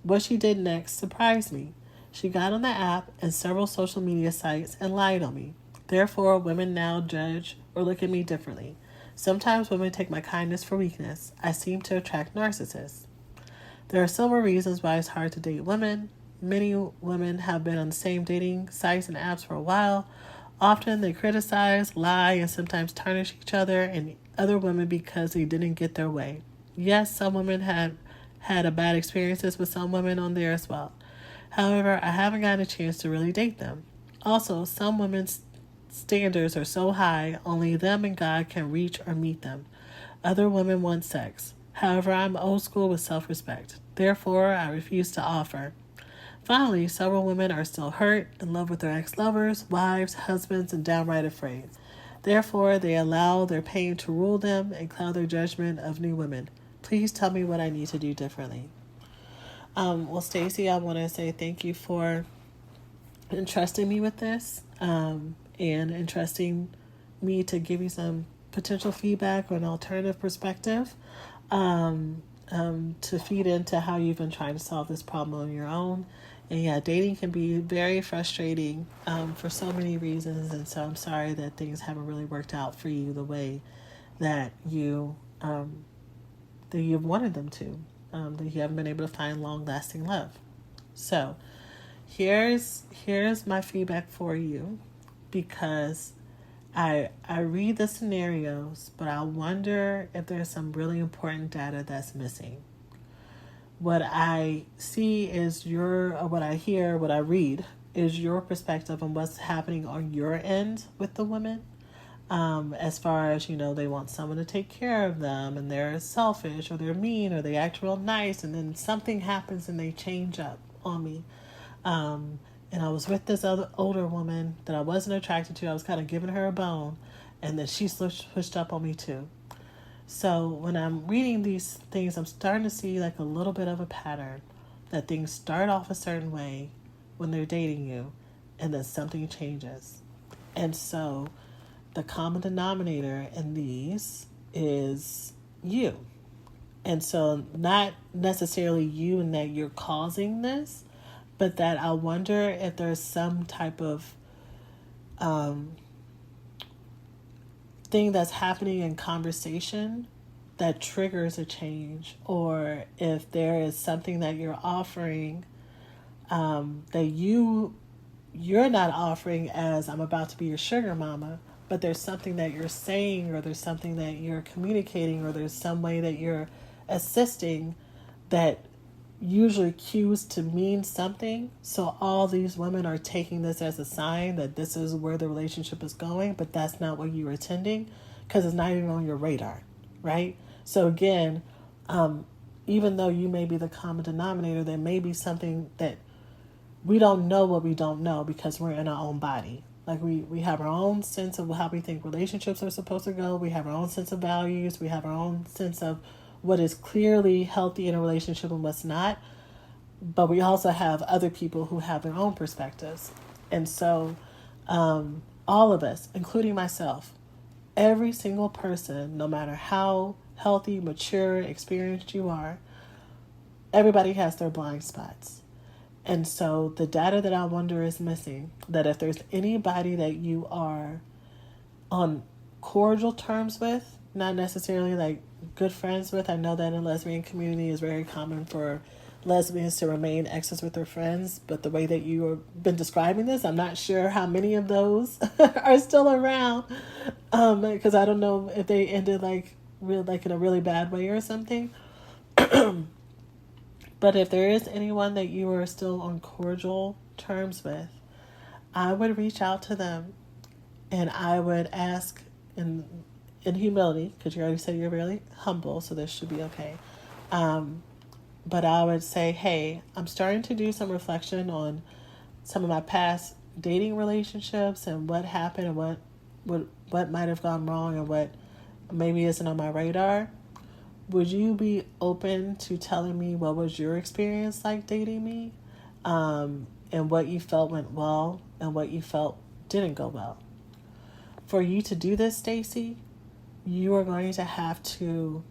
what she did next surprised me. She got on the app and several social media sites and lied on me. Therefore, women now judge or look at me differently. Sometimes women take my kindness for weakness. I seem to attract narcissists. There are several reasons why it's hard to date women. Many women have been on the same dating sites and apps for a while. Often they criticize, lie, and sometimes tarnish each other and other women because they didn't get their way. Yes, some women have had a bad experiences with some women on there as well. However, I haven't gotten a chance to really date them. Also, some women's standards are so high, only them and God can reach or meet them. Other women want sex. However, I'm old school with self-respect. Therefore, I refuse to offer. Finally, several women are still hurt, in love with their ex-lovers, wives, husbands, and downright afraid. Therefore, they allow their pain to rule them and cloud their judgment of new women. Please tell me what I need to do differently. Well, Stacy, I want to say thank you for entrusting me with this and entrusting me to give you some potential feedback or an alternative perspective to feed into how you've been trying to solve this problem on your own. And yeah, dating can be very frustrating for so many reasons. And so I'm sorry that things haven't really worked out for you the way that you've wanted them to. That you haven't been able to find long-lasting love. So here's my feedback for you, because I read the scenarios, but I wonder if there's some really important data that's missing. What I see is what I hear, what I read is your perspective on what's happening on your end with the women. As far as, they want someone to take care of them and they're selfish or they're mean or they act real nice, and then something happens and they change up on me. And I was with this other older woman that I wasn't attracted to. I was kind of giving her a bone, and then she pushed up on me too. So when I'm reading these things, I'm starting to see like a little bit of a pattern, that things start off a certain way when they're dating you, and then something changes. And so the common denominator in these is you. And so not necessarily you in that you're causing this, but that I wonder if there's some type of thing that's happening in conversation that triggers a change, or if there is something that you're offering that you're not offering as I'm about to be your sugar mama, but there's something that you're saying, or there's something that you're communicating, or there's some way that you're assisting that usually cues to mean something. So all these women are taking this as a sign that this is where the relationship is going, but that's not what you were intending, because it's not even on your radar, right? So again, even though you may be the common denominator, there may be something that we don't know what we don't know, because we're in our own body. Like we have our own sense of how we think relationships are supposed to go. We have our own sense of values. We have our own sense of what is clearly healthy in a relationship and what's not. But we also have other people who have their own perspectives. And so all of us, including myself, every single person, no matter how healthy, mature, experienced you are, everybody has their blind spots. And so the data that I wonder is missing, that if there's anybody that you are on cordial terms with, not necessarily like good friends with. I know that in the lesbian community it's very common for lesbians to remain exes with their friends, but the way that you have been describing this, I'm not sure how many of those are still around, because I don't know if they ended like in a really bad way or something. But if there is anyone that you are still on cordial terms with, I would reach out to them and I would ask in humility, because you already said you're really humble, so this should be okay. But I would say, hey, I'm starting to do some reflection on some of my past dating relationships and what happened and what might have gone wrong and what maybe isn't on my radar. Would you be open to telling me what was your experience like dating me, and what you felt went well and what you felt didn't go well? For you to do this, Stacy, you are going to have to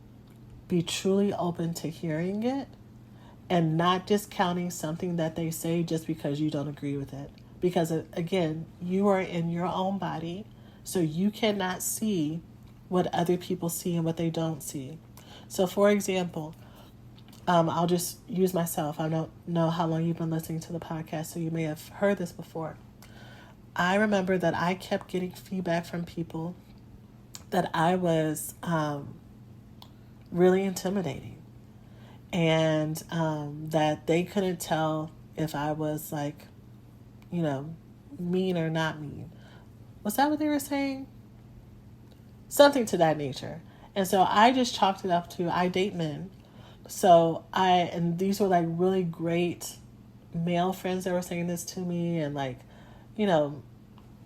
be truly open to hearing it and not discounting something that they say just because you don't agree with it. Because again, you are in your own body, so you cannot see what other people see and what they don't see. So for example, I'll just use myself. I don't know how long you've been listening to the podcast, so you may have heard this before. I remember that I kept getting feedback from people that I was really intimidating, and that they couldn't tell if I was like, mean or not mean. Was that what they were saying? Something to that nature. And so I just chalked it up to I date men. So and these were like really great male friends that were saying this to me, and like,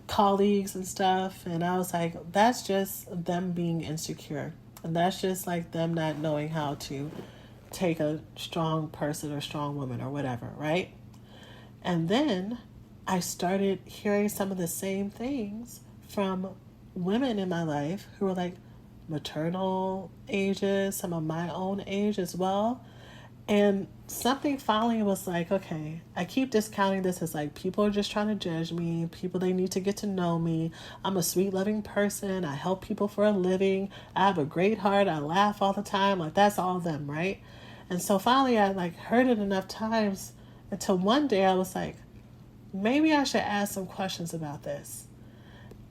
colleagues and stuff. And I was like, that's just them being insecure. And that's just like them not knowing how to take a strong person or strong woman or whatever, right? And then I started hearing some of the same things from women in my life who were like maternal ages, some of my own age as well. And something finally was like, okay, I keep discounting this as like people are just trying to judge me. People, they need to get to know me. I'm a sweet, loving person. I help people for a living. I have a great heart. I laugh all the time. Like, that's all them, right? And so finally I like heard it enough times until one day I was like, maybe I should ask some questions about this.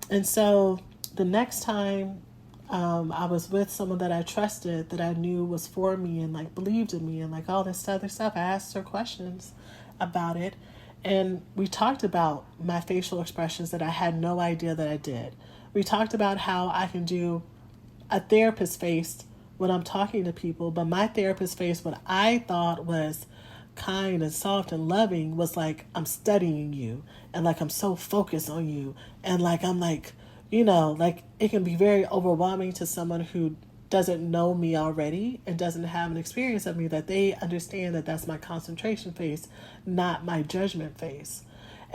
And so the next time I was with someone that I trusted, that I knew was for me and like believed in me and like all this other stuff, I asked her questions about it. And we talked about my facial expressions that I had no idea that I did. We talked about how I can do a therapist face when I'm talking to people, but my therapist face, what I thought was kind and soft and loving, was like, I'm studying you and like I'm so focused on you, and like I'm like, like it can be very overwhelming to someone who doesn't know me already and doesn't have an experience of me, that they understand that that's my concentration face, not my judgment face.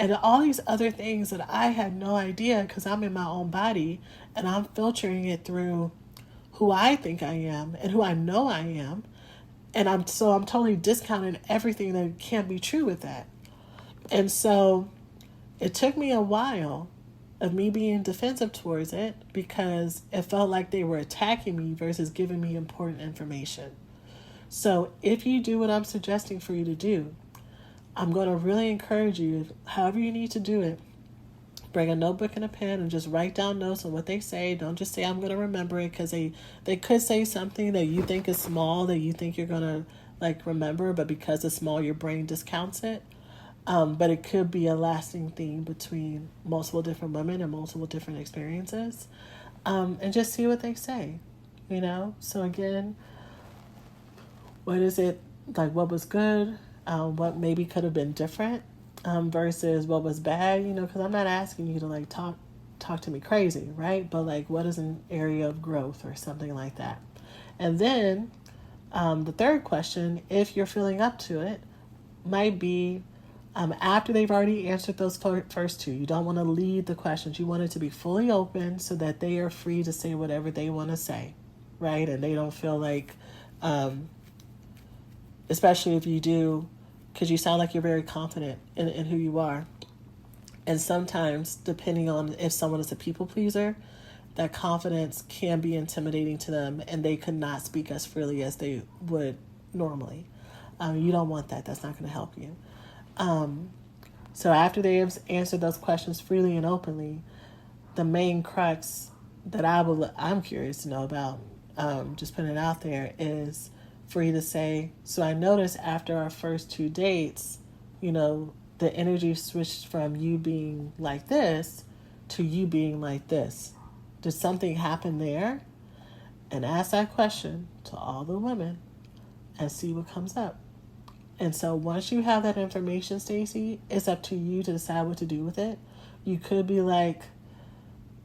And all these other things that I had no idea because I'm in my own body and I'm filtering it through who I think I am and who I know I am. And I'm totally discounting everything that can't be true with that. And so it took me a while of me being defensive towards it because it felt like they were attacking me versus giving me important information. So if you do what I'm suggesting for you to do, I'm going to really encourage you, however you need to do it, bring a notebook and a pen and just write down notes on what they say. Don't just say, I'm going to remember it, because they could say something that you think is small that you think you're going to like remember, but because it's small, your brain discounts it. But it could be a lasting theme between multiple different women and multiple different experiences. And just see what they say, So again, what is it, like what was good, what maybe could have been different, versus what was bad, because I'm not asking you to like talk to me crazy, right? But like, what is an area of growth or something like that? And then the third question, if you're feeling up to it, might be after they've already answered those first two. You don't want to lead the questions. You want it to be fully open so that they are free to say whatever they want to say, right? And they don't feel like, especially if you do, because you sound like you're very confident in who you are. And sometimes, depending on if someone is a people pleaser, that confidence can be intimidating to them and they could not speak as freely as they would normally. You don't want that. That's not going to help you. So after they have answered those questions freely and openly, the main crux that I'm curious to know about, just putting it out there, is for you to say, so I noticed after our first 2 dates, the energy switched from you being like this to you being like this. Did something happen there? And ask that question to all the women and see what comes up. And so once you have that information, Stacey, it's up to you to decide what to do with it. You could be like,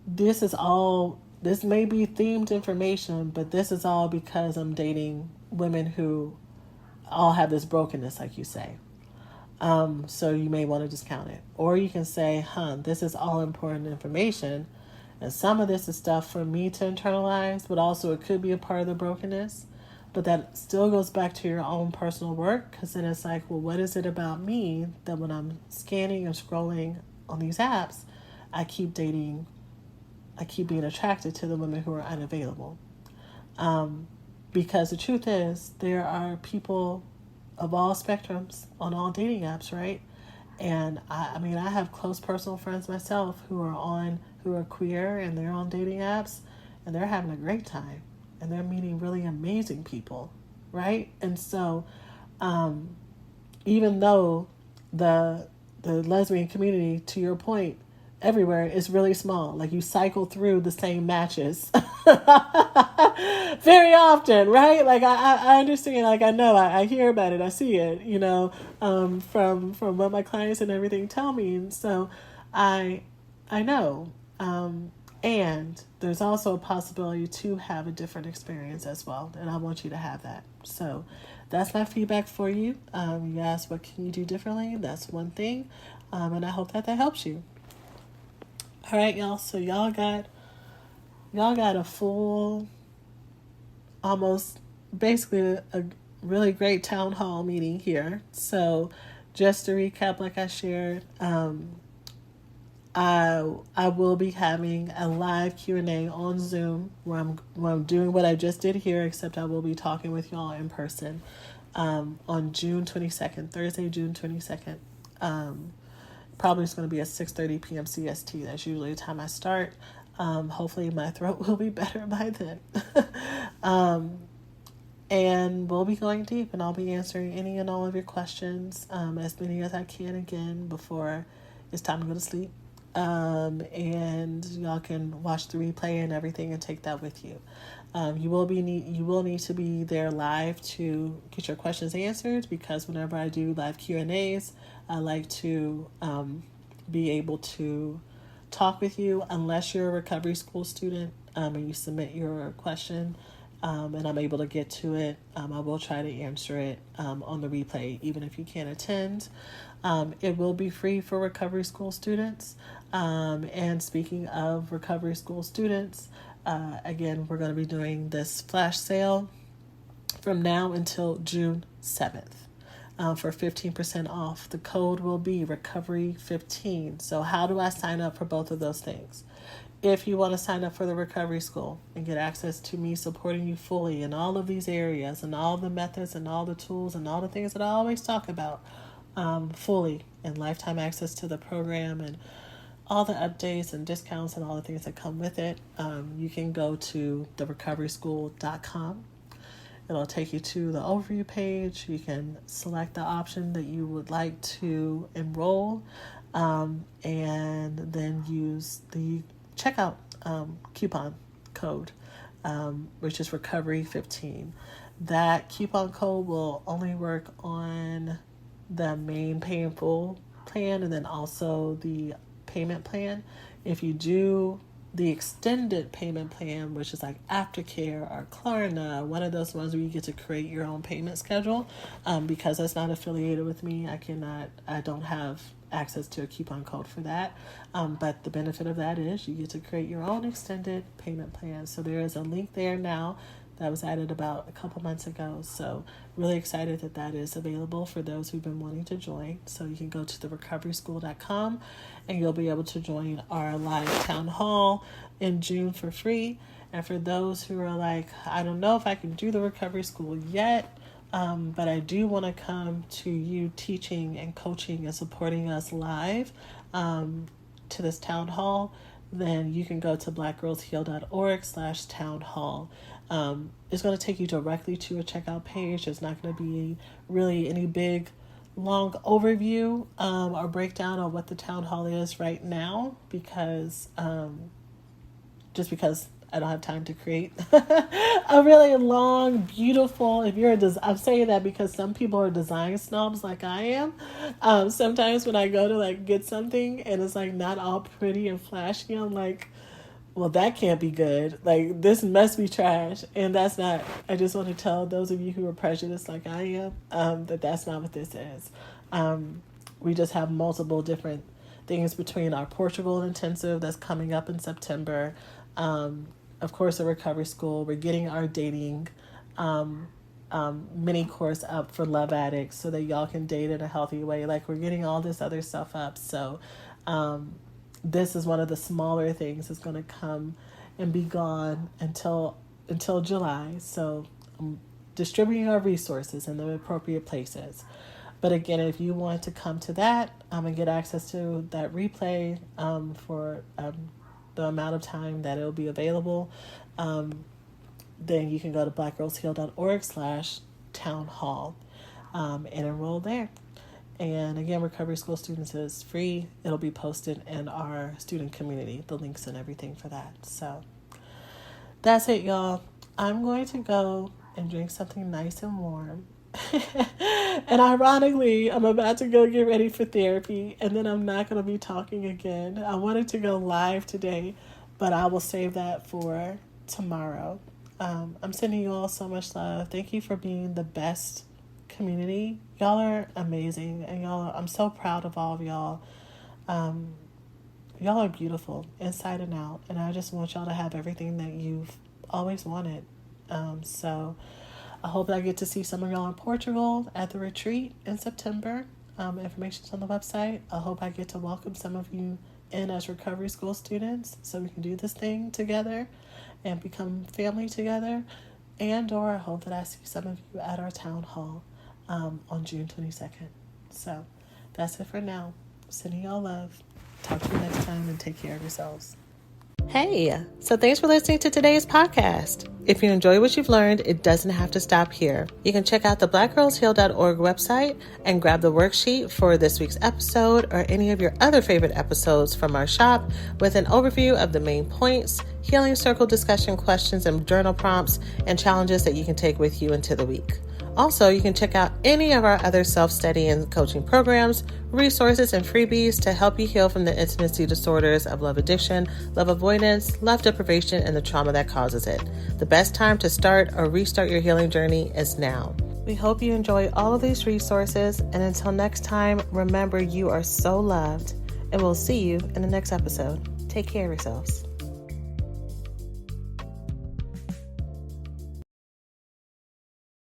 this may be themed information, but this is all because I'm dating women who all have this brokenness, like you say. So you may want to discount it. Or you can say, this is all important information, and some of this is stuff for me to internalize, but also it could be a part of the brokenness. But that still goes back to your own personal work, because then it's like, well, what is it about me that when I'm scanning and scrolling on these apps, I keep being attracted to the women who are unavailable? Because the truth is, there are people of all spectrums on all dating apps, right? And I have close personal friends myself who are queer, and they're on dating apps and they're having a great time. And they're meeting really amazing people, right? And so, even though the lesbian community, to your point, everywhere is really small, like you cycle through the same matches very often, right? Like I understand, like I know, I hear about it, I see it, from what my clients and everything tell me, and so I know. And there's also a possibility to have a different experience as well. And I want you to have that. So that's my feedback for you. You asked, what can you do differently? That's one thing. And I hope that helps you. All right, y'all. So y'all got a full, almost basically a really great town hall meeting here. So just to recap, like I shared, I will be having a live Q&A on Zoom where I'm doing what I just did here, except I will be talking with y'all in person on June 22nd, Thursday, June 22nd. Probably it's going to be at 6:30 p.m. CST. That's usually the time I start. Hopefully my throat will be better by then. And we'll be going deep, and I'll be answering any and all of your questions, as many as I can, again, before it's time to go to sleep. And y'all can watch the replay and everything and take that with you. You will need to be there live to get your questions answered, because whenever I do live Q&As, I like to be able to talk with you, unless you're a recovery school student and you submit your question. and I'm able to get to it, I will try to answer it on the replay, even if you can't attend. It will be free for recovery school students. And speaking of recovery school students, again, we're going to be doing this flash sale from now until June 7th. For 15% off. The code will be recovery15. So how do I sign up for both of those things? If you want to sign up for the recovery school and get access to me supporting you fully in all of these areas and all the methods and all the tools and all the things that I always talk about fully, and lifetime access to the program and all the updates and discounts and all the things that come with it, you can go to therecoveryschool.com. It'll take you to the overview page. You can select the option that you would like to enroll, and then use the checkout coupon code, which is recovery15. That coupon code will only work on the main pay in full plan and then also the payment plan. If you do the extended payment plan, which is like Aftercare or Klarna, one of those ones where you get to create your own payment schedule, because that's not affiliated with me, I don't have access to a coupon code for that. But the benefit of that is you get to create your own extended payment plan. So there is a link there now that was added about a couple months ago. So really excited that that is available for those who've been wanting to join. So you can go to therecoveryschool.com and you'll be able to join our live town hall in June for free. And for those who are like, I don't know if I can do the recovery school yet, but I do want to come to you teaching and coaching and supporting us live to this town hall, then you can go to blackgirlsheal.org/town hall. It's going to take you directly to a checkout page. It's not going to be really any big, long overview or breakdown of what the town hall is right now, because just because I don't have time to create a really long, beautiful, I'm saying that because some people are design snobs like I am. Sometimes when I go to like get something and it's like not all pretty and flashy, I'm like, well, that can't be good. Like, this must be trash. And that's not, I just want to tell those of you who are prejudiced like I am, that that's not what this is. We just have multiple different things between our Portugal intensive that's coming up in September. Of course, a recovery school. We're getting our dating mini course up for love addicts so that y'all can date in a healthy way. Like, we're getting all this other stuff up. So, this is one of the smaller things that's going to come and be gone until July. So I'm distributing our resources in the appropriate places. But again, if you want to come to that and get access to that replay for the amount of time that it'll be available, then you can go to blackgirlsheal.org/town hall and enroll there. And again, recovery school students is free. It'll be posted in our student community, the links and everything for that. So that's it, y'all. I'm going to go and drink something nice and warm. And ironically, I'm about to go get ready for therapy, and then I'm not going to be talking again. I wanted to go live today, but I will save that for tomorrow. I'm sending you all so much love. Thank you for being the best community. Y'all are amazing, and I'm so proud of all of y'all. Y'all are beautiful inside and out, and I just want y'all to have everything that you've always wanted. So I hope that I get to see some of y'all in Portugal at the retreat in September. Information's on the website. I hope I get to welcome some of you in as recovery school students so we can do this thing together and become family together. Or I hope that I see some of you at our town hall on June 22nd. So that's it for now. Sending y'all love. Talk to you next time, and take care of yourselves. Hey, so thanks for listening to today's podcast. If you enjoy what you've learned, it doesn't have to stop here. You can check out the blackgirlsheal.org website and grab the worksheet for this week's episode or any of your other favorite episodes from our shop with an overview of the main points, healing circle discussion questions and journal prompts, and challenges that you can take with you into the week. Also, you can check out any of our other self-study and coaching programs, resources, and freebies to help you heal from the intimacy disorders of love addiction, love avoidance, love deprivation, and the trauma that causes it. The best time to start or restart your healing journey is now. We hope you enjoy all of these resources, and until next time, remember you are so loved, and we'll see you in the next episode. Take care of yourselves.